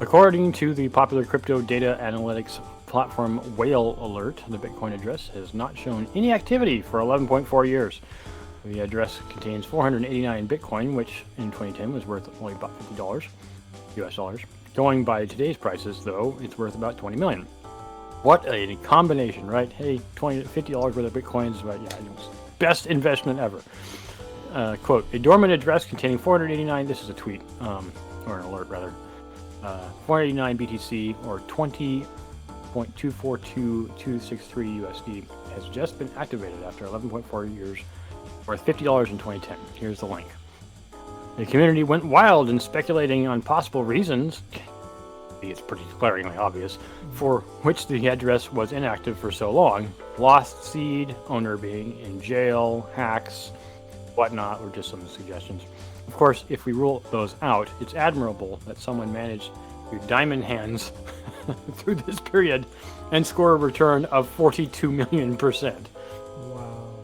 Speaker 2: According to the popular crypto data analytics platform Whale Alert, the Bitcoin address has not shown any activity for 11.4 years. The address contains 489 Bitcoin, which in 2010 was worth only about $50 US dollars. Going by today's prices, though, it's worth about $20 million. What a combination, right? Hey, $50 worth of Bitcoins, but yeah, it was best investment ever. Quote, a dormant address containing 489, this is a tweet, or an alert rather, 489 BTC or 20.242263 USD has just been activated after 11.4 years, worth $50 in 2010. Here's the link. The community went wild in speculating on possible reasons, it's pretty glaringly obvious, for which the address was inactive for so long. Lost seed, owner being in jail, hacks, whatnot, or just some suggestions. Of course, if we rule those out, it's admirable that someone managed to diamond hands through this period and score a return of 42 million%.
Speaker 1: Wow.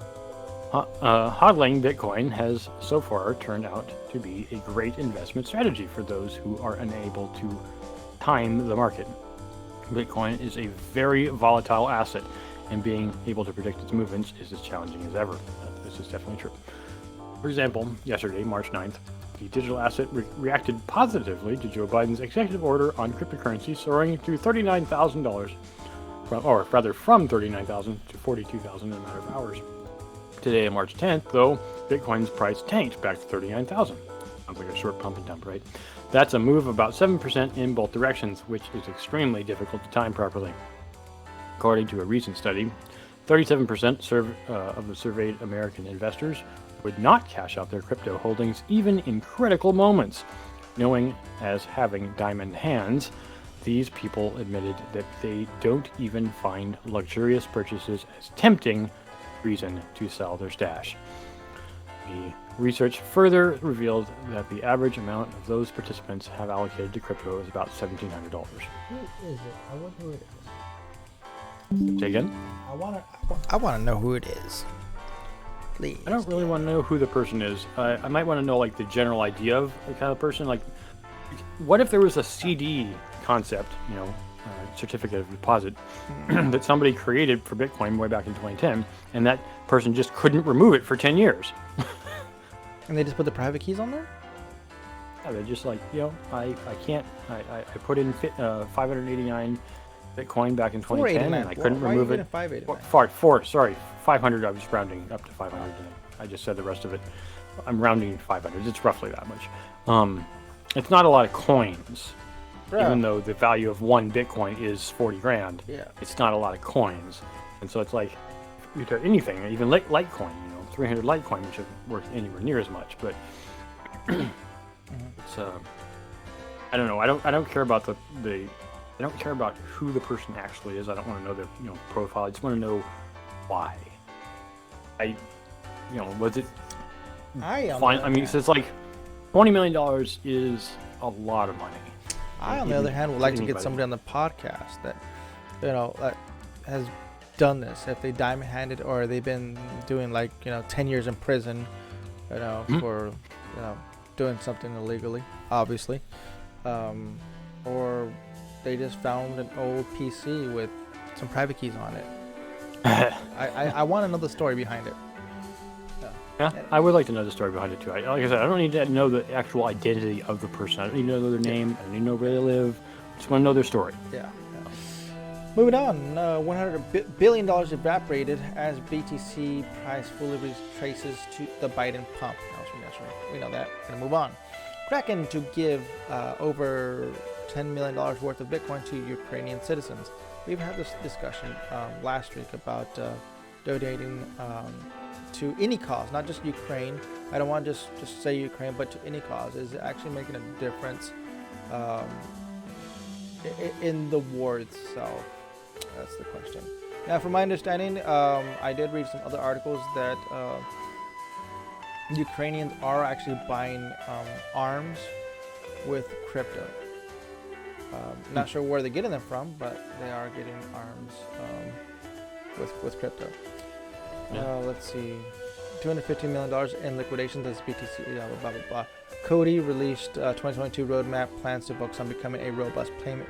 Speaker 2: Hodling Bitcoin has so far turned out to be a great investment strategy for those who are unable to time the market. Bitcoin is a very volatile asset, and being able to predict its movements is as challenging as ever. This is definitely true. For example, yesterday, March 9th, the digital asset reacted positively to Joe Biden's executive order on cryptocurrency, soaring to $39,000, from $39,000 to $42,000 in a matter of hours. Today, on March 10th, though, Bitcoin's price tanked back to $39,000. Sounds like a short pump and dump, right? That's a move of about 7% in both directions, which is extremely difficult to time properly. According to a recent study, 37% of the surveyed American investors would not cash out their crypto holdings even in critical moments. Knowing as having diamond hands, these people admitted that they don't even find luxurious purchases as tempting reason to sell their stash. The Research further revealed that the average amount of those participants have allocated to crypto is about $1,700.
Speaker 1: Who is it? I wonder who it is.
Speaker 2: Say again?
Speaker 1: I want to know who it is. Please.
Speaker 2: I don't really want to know who the person is. I might want to know like the general idea of the kind of person. Like, what if there was a CD concept, certificate of deposit, that somebody created for Bitcoin way back in 2010, and that person just couldn't remove it for 10 years?
Speaker 1: And they just put the private keys on there?
Speaker 2: Yeah, they're just like, I can't. I put in 589 Bitcoin back in 2010, and I couldn't remove it.
Speaker 1: 589?
Speaker 2: Sorry, 500. I was rounding up to 500. I just said the rest of it. I'm rounding 500. It's roughly that much. It's not a lot of coins, even though the value of one Bitcoin is 40 grand.
Speaker 1: Yeah.
Speaker 2: It's not a lot of coins, and so it's like, anything, even Litecoin, 300 Litecoin, which isn't worth anywhere near as much, but it's I don't know. I don't care about I don't care about who the person actually is. I don't want to know their profile. I just want to know why. Was it fine? I mean, so it's like $20 million is a lot of money.
Speaker 1: I, on the other hand, would like to get somebody on the podcast that that has done this. If they diamond-handed, or they've been doing 10 years in prison, for doing something illegally, obviously, or they just found an old PC with some private keys on it. I want to know the story behind it.
Speaker 2: Yeah, I would like to know the story behind it too. Like I said, I don't need to know the actual identity of the person. I don't need to know their name. I don't need to know where they live. I just want to know their story.
Speaker 1: Yeah. Moving on, $100 billion evaporated as BTC price fully retraces to the Biden pump. We know that. Gonna move on. Kraken to give over $10 million worth of Bitcoin to Ukrainian citizens. We've had this discussion last week about donating to any cause, not just Ukraine. I don't want to just say Ukraine, but to any cause. Is it actually making a difference in the war itself? That's the question. Now, from my understanding, I did read some other articles that Ukrainians are actually buying arms with crypto. Not sure where they're getting them from, but they are getting arms with crypto. Let's see, $250 million in liquidations as BTC, blah, blah, blah. Cody released 2022 roadmap, plans to focus on becoming a robust payment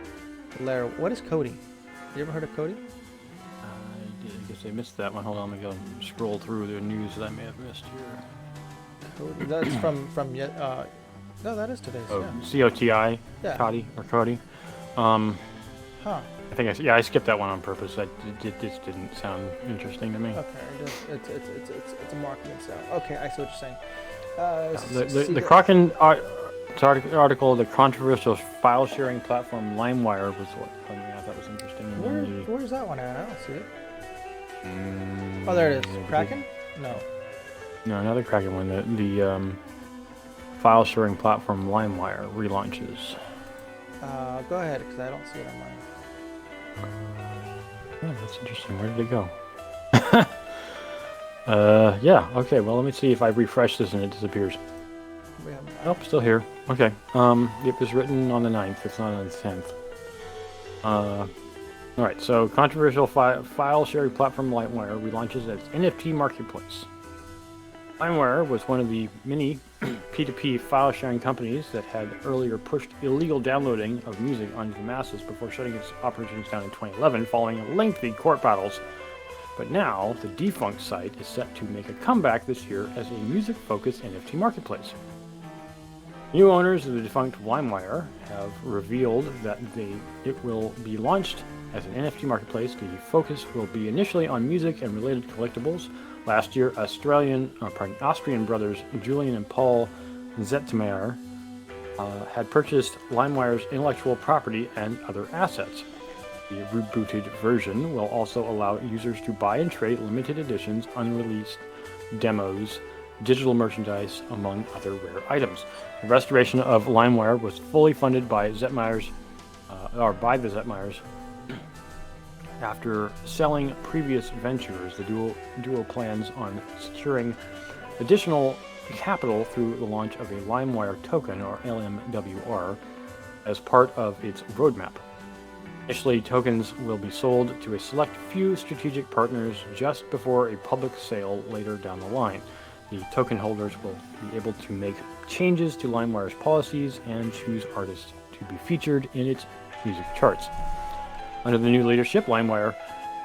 Speaker 1: layer. What is Cody? You ever heard of Cody?
Speaker 2: I guess I missed that one. Hold on, let me go and scroll through the news that I may have missed here.
Speaker 1: Cody, that's from no, that is today's.
Speaker 2: Oh, yeah. COTI,
Speaker 1: yeah.
Speaker 2: Cody or Cody. I think I skipped that one on purpose. It just didn't sound interesting to me.
Speaker 1: Okay, it's a marketing sound. Okay, I see what you're saying.
Speaker 2: The Kraken article, the controversial file sharing platform LimeWire was what I thought was interesting.
Speaker 1: Where's that one at? I don't see it. Oh, there it is. Kraken? No,
Speaker 2: another Kraken one. The file sharing platform LimeWire relaunches.
Speaker 1: Go ahead, because I don't see it on mine.
Speaker 2: Oh, that's interesting. Where did it go? Yeah. Okay. Well, let me see if I refresh this and it disappears. Nope, still here. Okay. It was written on the 9th. It's not on the 10th. All right. So, controversial file sharing platform LimeWire relaunches its NFT marketplace. LimeWire was one of the many P2P file sharing companies that had earlier pushed illegal downloading of music onto the masses before shutting its operations down in 2011 following lengthy court battles. But now, the defunct site is set to make a comeback this year as a music-focused NFT marketplace. New owners of the defunct LimeWire have revealed that it will be launched as an NFT marketplace. The focus will be initially on music and related collectibles. Last year, Austrian brothers Julian and Paul Zetmeyer had purchased LimeWire's intellectual property and other assets. The rebooted version will also allow users to buy and trade limited editions, unreleased demos, digital merchandise, among other rare items. The restoration of LimeWire was fully funded by the Zetmeyers. After selling previous ventures, the duo plans on securing additional capital through the launch of a LimeWire token, or LMWR, as part of its roadmap. Initially, tokens will be sold to a select few strategic partners just before a public sale later down the line. The token holders will be able to make changes to LimeWire's policies and choose artists to be featured in its music charts. Under the new leadership, LimeWire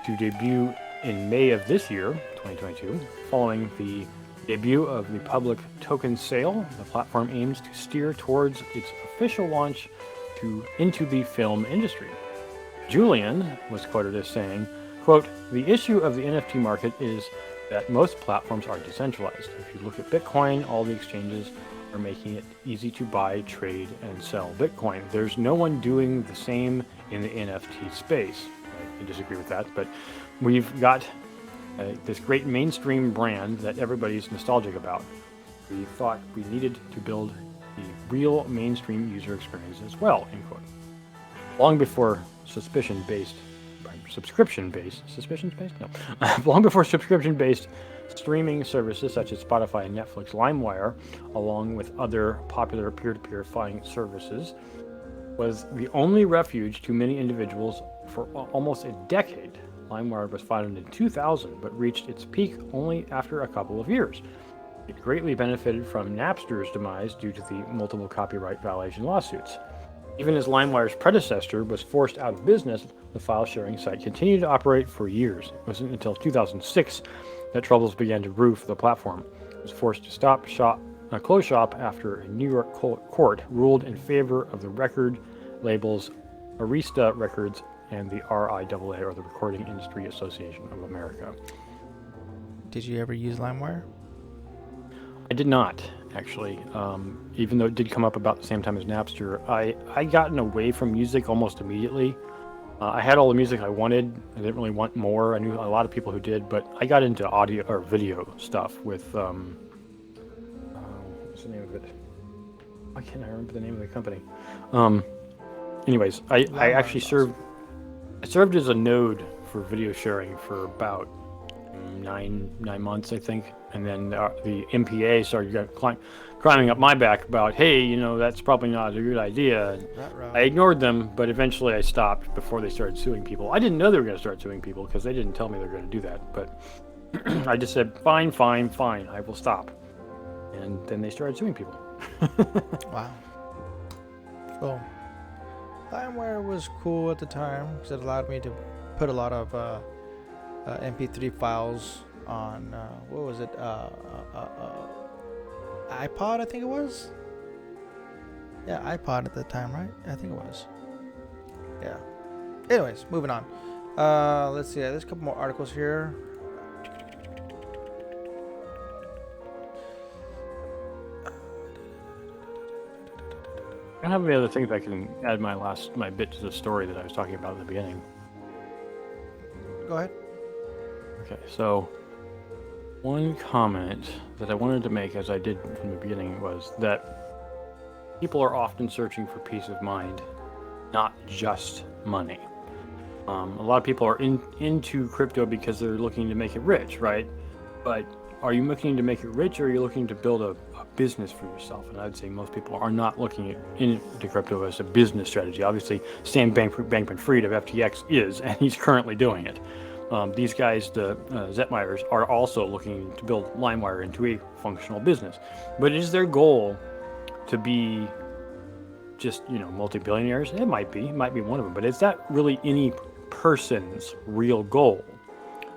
Speaker 2: to debut in May of this year, 2022. Following the debut of the public token sale, the platform aims to steer towards its official launch into the film industry. Julian was quoted as saying, quote, "The issue of the NFT market is that most platforms are decentralized. If you look at Bitcoin, all the exchanges are making it easy to buy, trade, and sell Bitcoin. There's no one doing the same in the NFT space." I disagree with that, but we've got this great mainstream brand that everybody's nostalgic about. We thought we needed to build the real mainstream user experience as well, end quote. Long before subscription-based streaming services such as Spotify and Netflix, LimeWire, along with other popular peer-to-peer filing services, was the only refuge to many individuals for almost a decade. LimeWire was founded in 2000, but reached its peak only after a couple of years. It greatly benefited from Napster's demise due to the multiple copyright violation lawsuits. Even as LimeWire's predecessor was forced out of business, the file-sharing site continued to operate for years. It wasn't until 2006 that troubles began to roof the platform. It was forced to close shop after a New York court ruled in favor of the record labels Arista Records and the RIAA, or the Recording Industry Association of America.
Speaker 1: Did you ever use LimeWire?
Speaker 2: I did not, actually. Even though it did come up about the same time as Napster, I gotten away from music almost immediately. I had all the music I wanted. I didn't really want more. I knew a lot of people who did, but I got into audio or video stuff with what's the name of it? Why can't I remember the name of the company? Anyways, I actually served as a node for video sharing for about 9 months, I think, and then the MPA started climbing up my back about, hey, that's probably not a good idea. I ignored them, but eventually I stopped before they started suing people. I didn't know they were going to start suing people because they didn't tell me they were going to do that, but I just said, fine, I will stop. And then they started suing people.
Speaker 1: Wow. Cool. LimeWire was cool at the time because it allowed me to put a lot of MP3 files on what was it? iPod, I think it was. Yeah, iPod at the time, right? I think it was. Yeah. Anyways, moving on. Let's see. There's a couple more articles here.
Speaker 2: I don't have any other things I can add my bit to the story that I was talking about in the beginning.
Speaker 1: Go ahead.
Speaker 2: Okay, so one comment that I wanted to make, as I did from the beginning, was that people are often searching for peace of mind, not just money. A lot of people are into crypto because they're looking to make it rich, right? But are you looking to make it rich, or are you looking to build a business for yourself? And I'd say most people are not looking into crypto as a business strategy. Obviously, Sam Bankman-Fried of FTX is, and he's currently doing it. These guys, the Zetmeyers, are also looking to build LimeWire into a functional business. But is their goal to be just, multi-billionaires? It might be one of them, but is that really any person's real goal?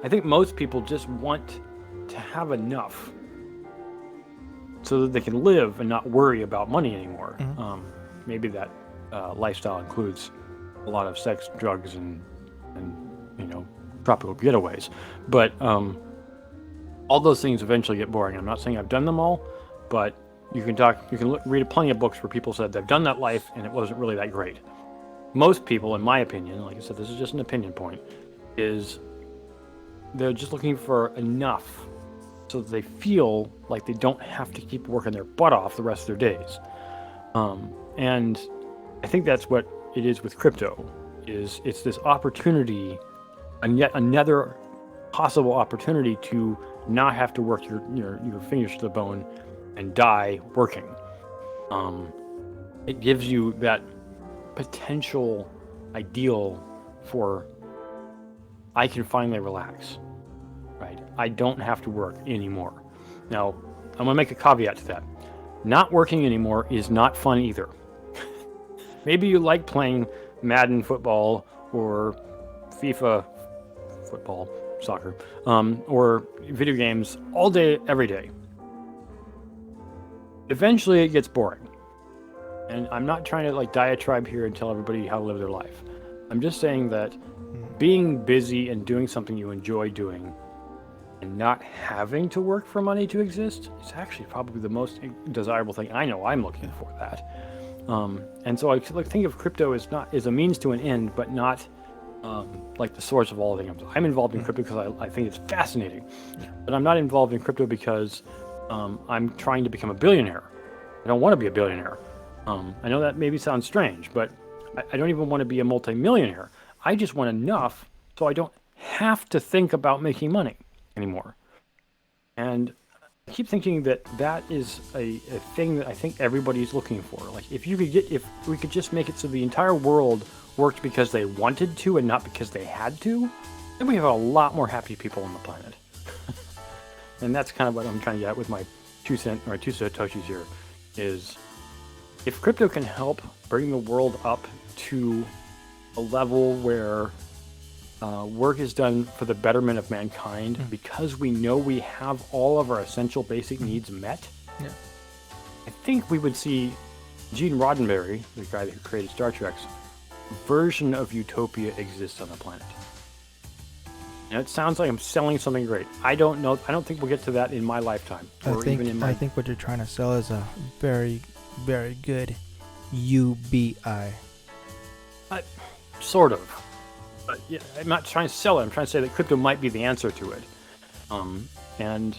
Speaker 2: I think most people just want to have enough so that they can live and not worry about money anymore. Mm-hmm. Maybe that lifestyle includes a lot of sex, drugs, and tropical getaways. But all those things eventually get boring. I'm not saying I've done them all, but you can read plenty of books where people said they've done that life and it wasn't really that great. Most people, in my opinion, like I said, this is just an opinion point, is they're just looking for enough so that they feel like they don't have to keep working their butt off the rest of their days. And I think that's what it is with crypto. It's this opportunity, and yet another possible opportunity to not have to work your fingers to the bone and die working. It gives you that potential ideal for I can finally relax, right? I don't have to work anymore. Now, I'm going to make a caveat to that. Not working anymore is not fun either. Maybe you like playing Madden football or FIFA football, soccer, or video games all day, every day. Eventually it gets boring. And I'm not trying to like diatribe here and tell everybody how to live their life. I'm just saying that being busy and doing something you enjoy doing and not having to work for money to exist is actually probably the most desirable thing. I know I'm looking for that. And so I think of crypto as a means to an end, but not like the source of all things. I'm involved in crypto because I think it's fascinating. But I'm not involved in crypto because I'm trying to become a billionaire. I don't want to be a billionaire. I know that maybe sounds strange, but I don't even want to be a multimillionaire. I just want enough so I don't have to think about making money anymore. And I keep thinking that is a thing that I think everybody's looking for. Like if we could just make it so the entire world worked because they wanted to and not because they had to, then we have a lot more happy people on the planet. And that's kind of what I'm trying to get at with my 2 satoshis here is if crypto can help bring the world up to a level where work is done for the betterment of mankind because we know we have all of our essential basic needs met, I think we would see Gene Roddenberry, the guy who created Star Trek's version of utopia exist on the planet. Now, it sounds like I'm selling something great. I don't know. I don't think we'll get to that in my lifetime.
Speaker 1: I think what you're trying to sell is a very, very good UBI.
Speaker 2: Sort of. But yeah, I'm not trying to sell it. I'm trying to say that crypto might be the answer to it. And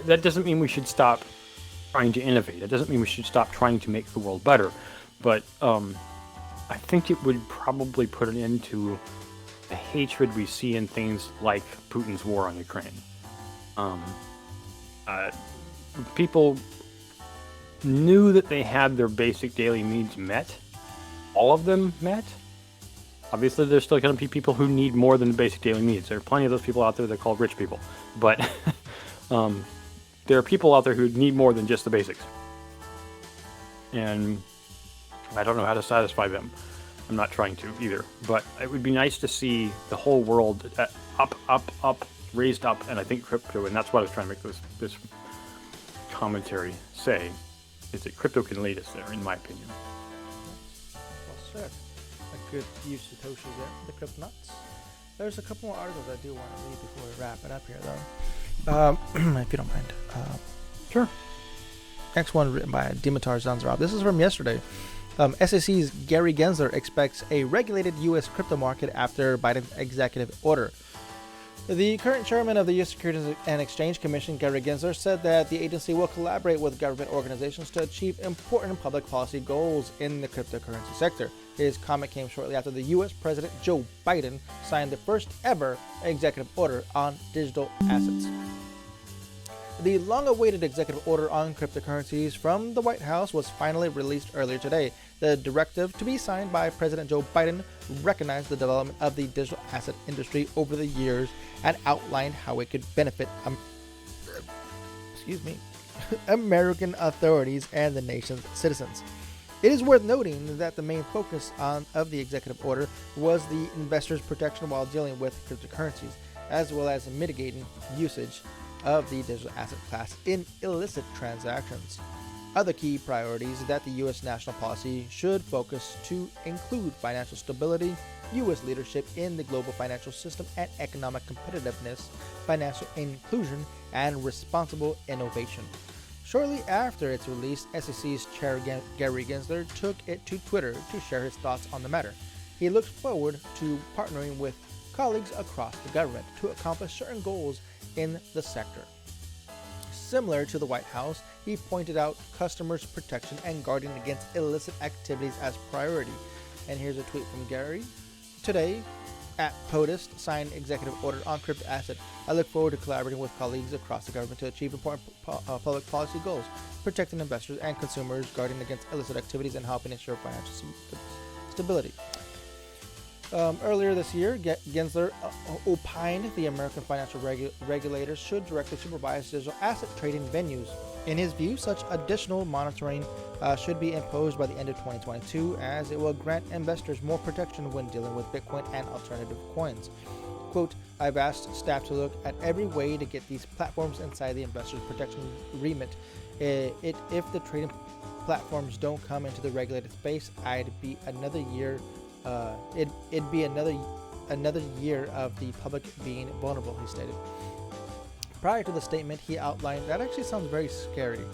Speaker 2: that doesn't mean we should stop trying to innovate. It doesn't mean we should stop trying to make the world better. But I think it would probably put an end to the hatred we see in things like Putin's war on Ukraine. People knew that they had their basic daily needs met. All of them met. Obviously, there's still going to be people who need more than the basic daily needs. There are plenty of those people out there that are called rich people. But there are people out there who need more than just the basics. And I don't know how to satisfy them. I'm not trying to either. But it would be nice to see the whole world up, raised up. And I think crypto, and that's what I was trying to make this commentary say, is that crypto can lead us there, in my opinion.
Speaker 1: Well said. A good few satoshis there, the crypto nuts. There's a couple more articles I do want to read before we wrap it up here, though. If you don't mind.
Speaker 2: Sure.
Speaker 1: Next one written by Dimitar Zanzarov. This is from yesterday. SEC's Gary Gensler expects a regulated U.S. crypto market after Biden's executive order. The current chairman of the U.S. Securities and Exchange Commission, Gary Gensler, said that the agency will collaborate with government organizations to achieve important public policy goals in the cryptocurrency sector. His comment came shortly after the U.S. President Joe Biden signed the first ever executive order on digital assets. The long-awaited executive order on cryptocurrencies from the White House was finally released earlier today. The directive, to be signed by President Joe Biden, recognized the development of the digital asset industry over the years and outlined how it could benefit American authorities and the nation's citizens. It is worth noting that the main focus of the executive order was the investors' protection while dealing with cryptocurrencies, as well as mitigating usage of the digital asset class in illicit transactions. Other key priorities that the U.S. national policy should focus to include financial stability, U.S. leadership in the global financial system and economic competitiveness, financial inclusion, and responsible innovation. Shortly after its release, SEC's chair Gary Gensler took it to Twitter to share his thoughts on the matter. He looks forward to partnering with colleagues across the government to accomplish certain goals in the sector. Similar to the White House, he pointed out customers' protection and guarding against illicit activities as priority. And here's a tweet from Gary. Today, at POTUS signed executive order on crypto asset. I look forward to collaborating with colleagues across the government to achieve important public policy goals, protecting investors and consumers, guarding against illicit activities, and helping ensure financial stability. Earlier this year, Gensler opined the American financial regulators should directly supervise digital asset trading venues. In his view, such additional monitoring should be imposed by the end of 2022, as it will grant investors more protection when dealing with Bitcoin and alternative coins. Quote, I've asked staff to look at every way to get these platforms inside the investors' protection remit. If the trading platforms don't come into the regulated space, it'd be another year of the public being vulnerable, he stated. Prior to the statement, he outlined, that actually sounds very scary.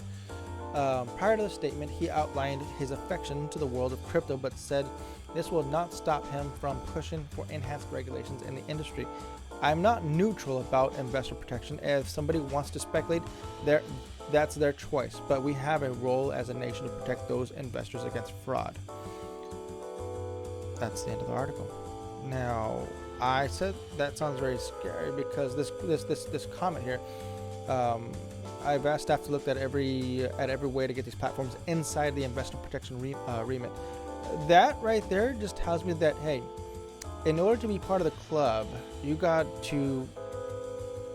Speaker 1: Prior to the statement, he outlined his affection to the world of crypto, but said this will not stop him from pushing for enhanced regulations in the industry. I'm not neutral about investor protection. If somebody wants to speculate, that's their choice, but we have a role as a nation to protect those investors against fraud. That's the end of the article. Now, I said that sounds very scary because this comment here, I've asked staff to look at every way to get these platforms inside the investor protection remit. That right there just tells me that, hey, in order to be part of the club, you got to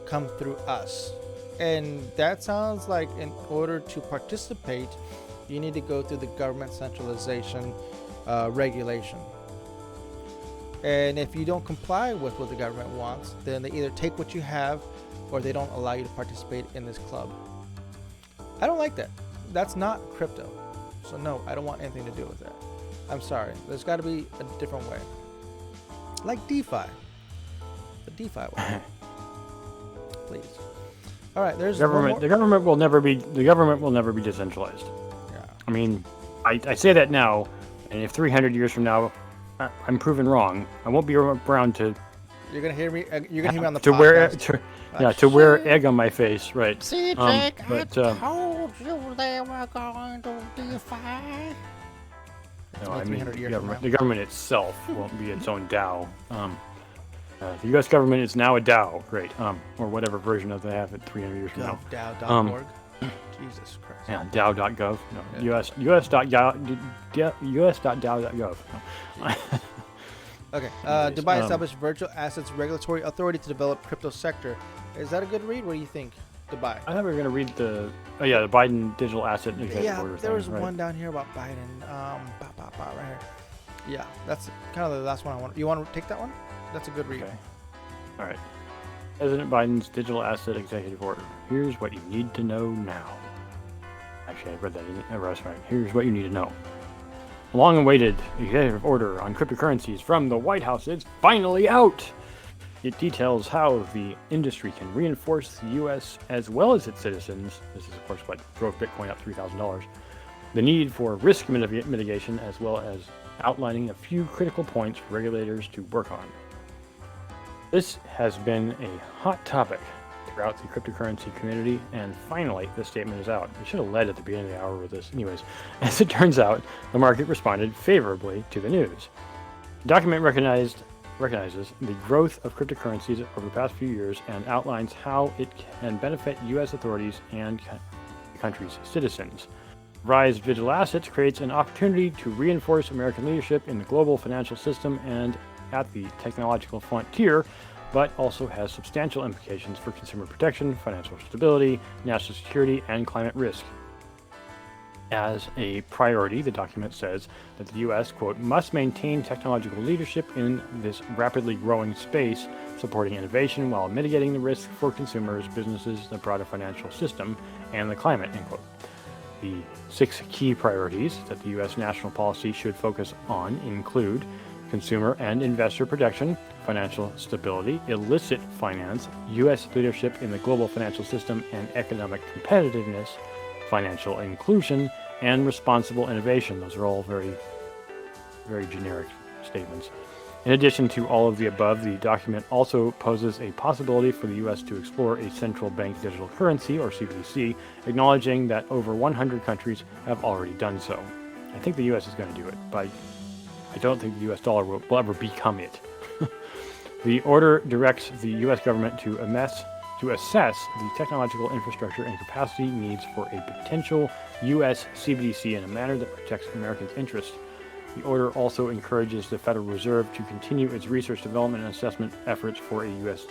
Speaker 1: come through us. And that sounds like in order to participate, you need to go through the government centralization regulation. And if you don't comply with what the government wants, then they either take what you have or they don't allow you to participate in this club. I don't like that. That's not crypto. So no, I don't want anything to do with that. I'm sorry. There's got to be a different way. Like DeFi. The DeFi way. Please. All right, there's
Speaker 2: the government will never be decentralized.
Speaker 1: Yeah.
Speaker 2: I mean, I say that now, and if 300 years from now I'm proven wrong, I won't be around to.
Speaker 1: You're gonna hear me. You're gonna hear me on the
Speaker 2: to
Speaker 1: podcast.
Speaker 2: to wear egg on my face, right?
Speaker 1: See, Jake, I told you they were going to DeFi.
Speaker 2: No, I mean the government itself won't be its own DAO. The U.S. government is now a DAO, great, or whatever version of they have it 300 years from now.
Speaker 1: DAO.org. Jesus Christ.
Speaker 2: Yeah, DAO.gov. No,
Speaker 1: Yeah.
Speaker 2: US.DAO.gov. No.
Speaker 1: Okay. Dubai established virtual assets regulatory authority to develop crypto sector. Is that a good read? What do you think, Dubai?
Speaker 2: I thought we were going to read the Biden digital asset executive order.
Speaker 1: There was
Speaker 2: right?
Speaker 1: one down here about Biden. Right here. Yeah, that's kind of the last one I want. You want to take that one? That's a good read.
Speaker 2: Okay. All right. President Biden's digital asset executive order. Here's what you need to know now. Actually, I read that. Right. Here's what you need to know. A long-awaited executive order on cryptocurrencies from the White House is finally out. It details how the industry can reinforce the U.S. as well as its citizens. This is, of course, what drove Bitcoin up $3,000. The need for risk mitigation, as well as outlining a few critical points for regulators to work on. This has been a hot topic throughout the cryptocurrency community, and finally, this statement is out. We should have led at the beginning of the hour with this. Anyways, as it turns out, the market responded favorably to the news. The document recognizes the growth of cryptocurrencies over the past few years and outlines how it can benefit U.S. authorities and the country's citizens. Rise Digital Assets creates an opportunity to reinforce American leadership in the global financial system and at the technological frontier, but also has substantial implications for consumer protection, financial stability, national security, and climate risk. As a priority, the document says that the U.S., quote, must maintain technological leadership in this rapidly growing space, supporting innovation while mitigating the risk for consumers, businesses, the broader financial system, and the climate, end quote. The 6 key priorities that the U.S. national policy should focus on include consumer and investor protection, financial stability, illicit finance, U.S. leadership in the global financial system and economic competitiveness, financial inclusion, and responsible innovation. Those are all very, very generic statements. In addition to all of the above, the document also poses a possibility for the U.S. to explore a central bank digital currency, or CBDC, acknowledging that over 100 countries have already done so. I think the U.S. is going to do it, but I don't think the U.S. dollar will ever become it. The order directs the U.S. government to assess the technological infrastructure and capacity needs for a potential U.S. CBDC in a manner that protects Americans' interests. The order also encourages the Federal Reserve to continue its research, development, and assessment efforts for a U.S.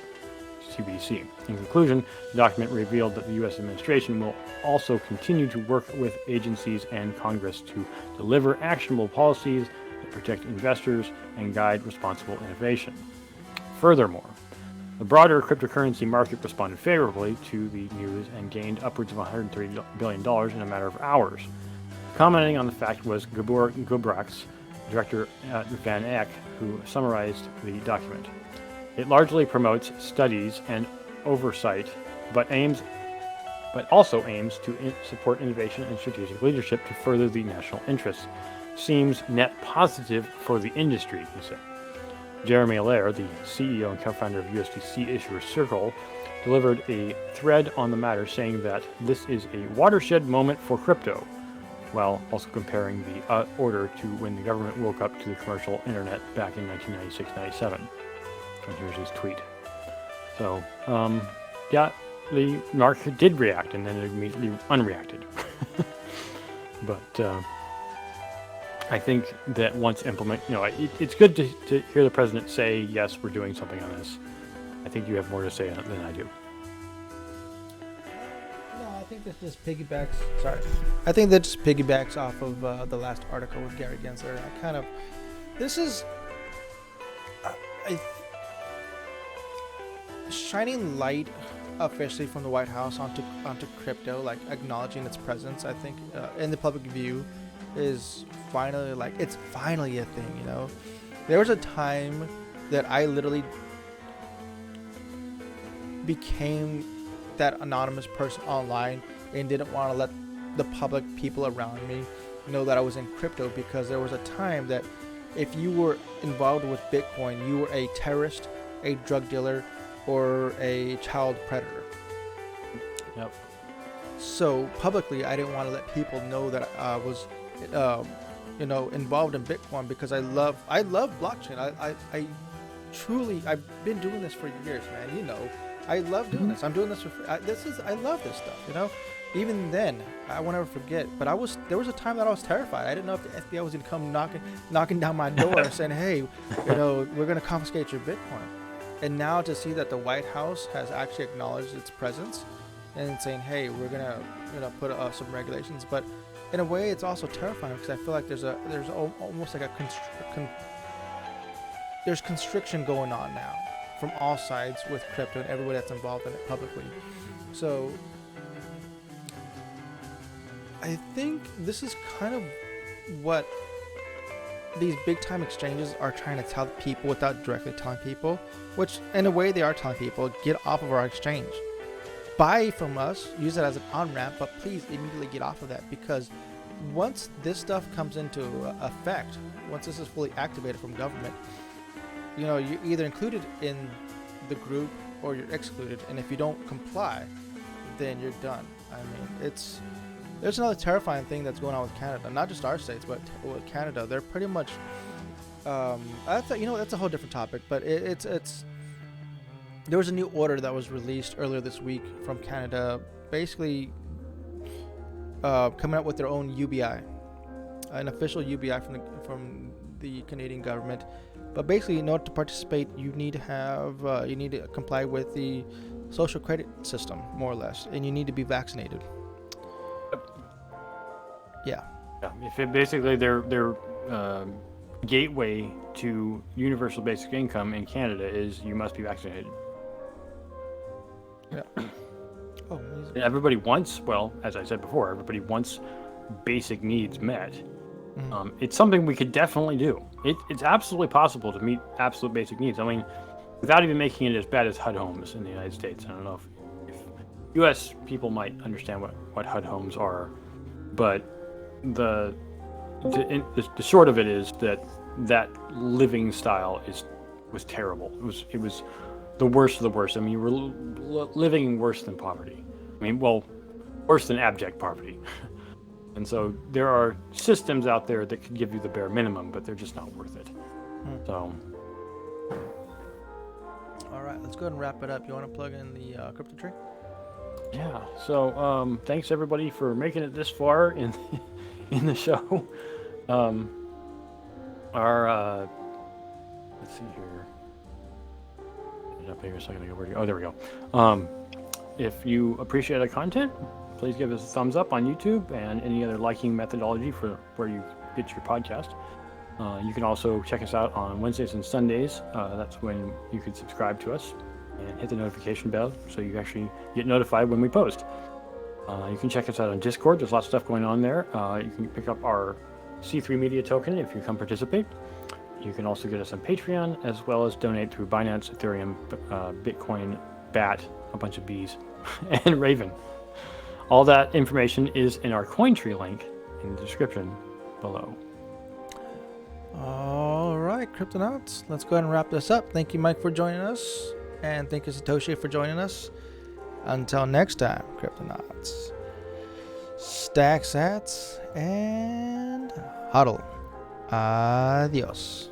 Speaker 2: CBDC. In conclusion, the document revealed that the U.S. administration will also continue to work with agencies and Congress to deliver actionable policies that protect investors and guide responsible innovation. Furthermore, the broader cryptocurrency market responded favorably to the news and gained upwards of $130 billion in a matter of hours. Commenting on the fact was Gabor Gubrak's director at Van Eck, who summarized the document. It largely promotes studies and oversight, but also aims to support innovation and strategic leadership to further the national interests. Seems net positive for the industry, he said. Jeremy Allaire, the CEO and co-founder of USDC Issuer Circle, delivered a thread on the matter saying that this is a watershed moment for crypto, while also comparing the order to when the government woke up to the commercial internet back in 1996-97. And here's his tweet. So, yeah, the market did react, and then it immediately unreacted. But I think that once it's good to hear the president say, yes, we're doing something on this. I think you have more to say on it than I do.
Speaker 1: No, I think that just piggybacks. Sorry, I think that just piggybacks off of the last article with Gary Gensler. This is shining light officially from the White House onto crypto, like acknowledging its presence. I think in the public view is finally it's finally a thing. You know, there was a time that I literally became that anonymous person online and didn't want to let the public people around me know that I was in crypto, because there was a time that if you were involved with Bitcoin, you were a terrorist, a drug dealer, or a child predator.
Speaker 2: Yep.
Speaker 1: So publicly, I didn't want to let people know that I was involved in Bitcoin, because I love blockchain. I truly, I've been doing this for years, man. You know, I love doing this. I'm doing this for free. I love this stuff, you know. Even then, I won't ever forget. But there was a time that I was terrified. I didn't know if the FBI was going to come knocking down my door and saying, hey, we're going to confiscate your Bitcoin. And now to see that the White House has actually acknowledged its presence and saying, hey, we're going to put some regulations. But in a way, it's also terrifying, because I feel like there's almost like there's constriction going on now from all sides with crypto and everybody that's involved in it publicly. So I think this is kind of what these big time exchanges are trying to tell people without directly telling people, which in a way they are telling people, get off of our exchange. Buy from us, use it as an on-ramp, but please immediately get off of that, because once this stuff comes into effect, once this is fully activated from government, you're either included in the group or you're excluded, and if you don't comply, then you're done. I mean, there's another terrifying thing that's going on with Canada, not just our states, but with Canada. They're pretty much, that's a whole different topic, but it's there was a new order that was released earlier this week from Canada, basically coming up with their own UBI, an official UBI from the Canadian government. But basically, in order to participate, you need to comply with the social credit system, more or less, and you need to be vaccinated. Yeah.
Speaker 2: If it basically their gateway to universal basic income in Canada is you must be vaccinated.
Speaker 1: Yeah. Oh, amazing.
Speaker 2: Everybody wants, as I said before, everybody wants basic needs met. Mm-hmm. It's something we could definitely do. It's absolutely possible to meet absolute basic needs. I mean, without even making it as bad as HUD homes in the United States. I don't know if U.S. people might understand what HUD homes are, but the short of it is that living style was terrible. It was the worst of the worst. I mean, you were living worse than poverty. I mean, worse than abject poverty. And so there are systems out there that could give you the bare minimum, but they're just not worth it. So
Speaker 1: All right, let's go ahead and wrap it up. You want to plug in the crypto tree?
Speaker 2: Yeah. So thanks everybody for making it this far in the show. Let's see here. Up here a second ago. Oh, there we go. If you appreciate the content, please give us a thumbs up on YouTube and any other liking methodology for where you get your podcast. You can also check us out on Wednesdays and Sundays. That's when you can subscribe to us and hit the notification bell so you actually get notified when we post. You can check us out on Discord. There's lots of stuff going on there. You can pick up our C3 Media token if you come participate. You can also get us on Patreon, as well as donate through Binance, Ethereum, Bitcoin, BAT, a bunch of bees, and Raven. All that information is in our CoinTree link in the description below.
Speaker 1: All right, Cryptonauts, let's go ahead and wrap this up. Thank you, Mike, for joining us, and thank you, Satoshi, for joining us. Until next time, Cryptonauts, stack sats and huddle. Adios.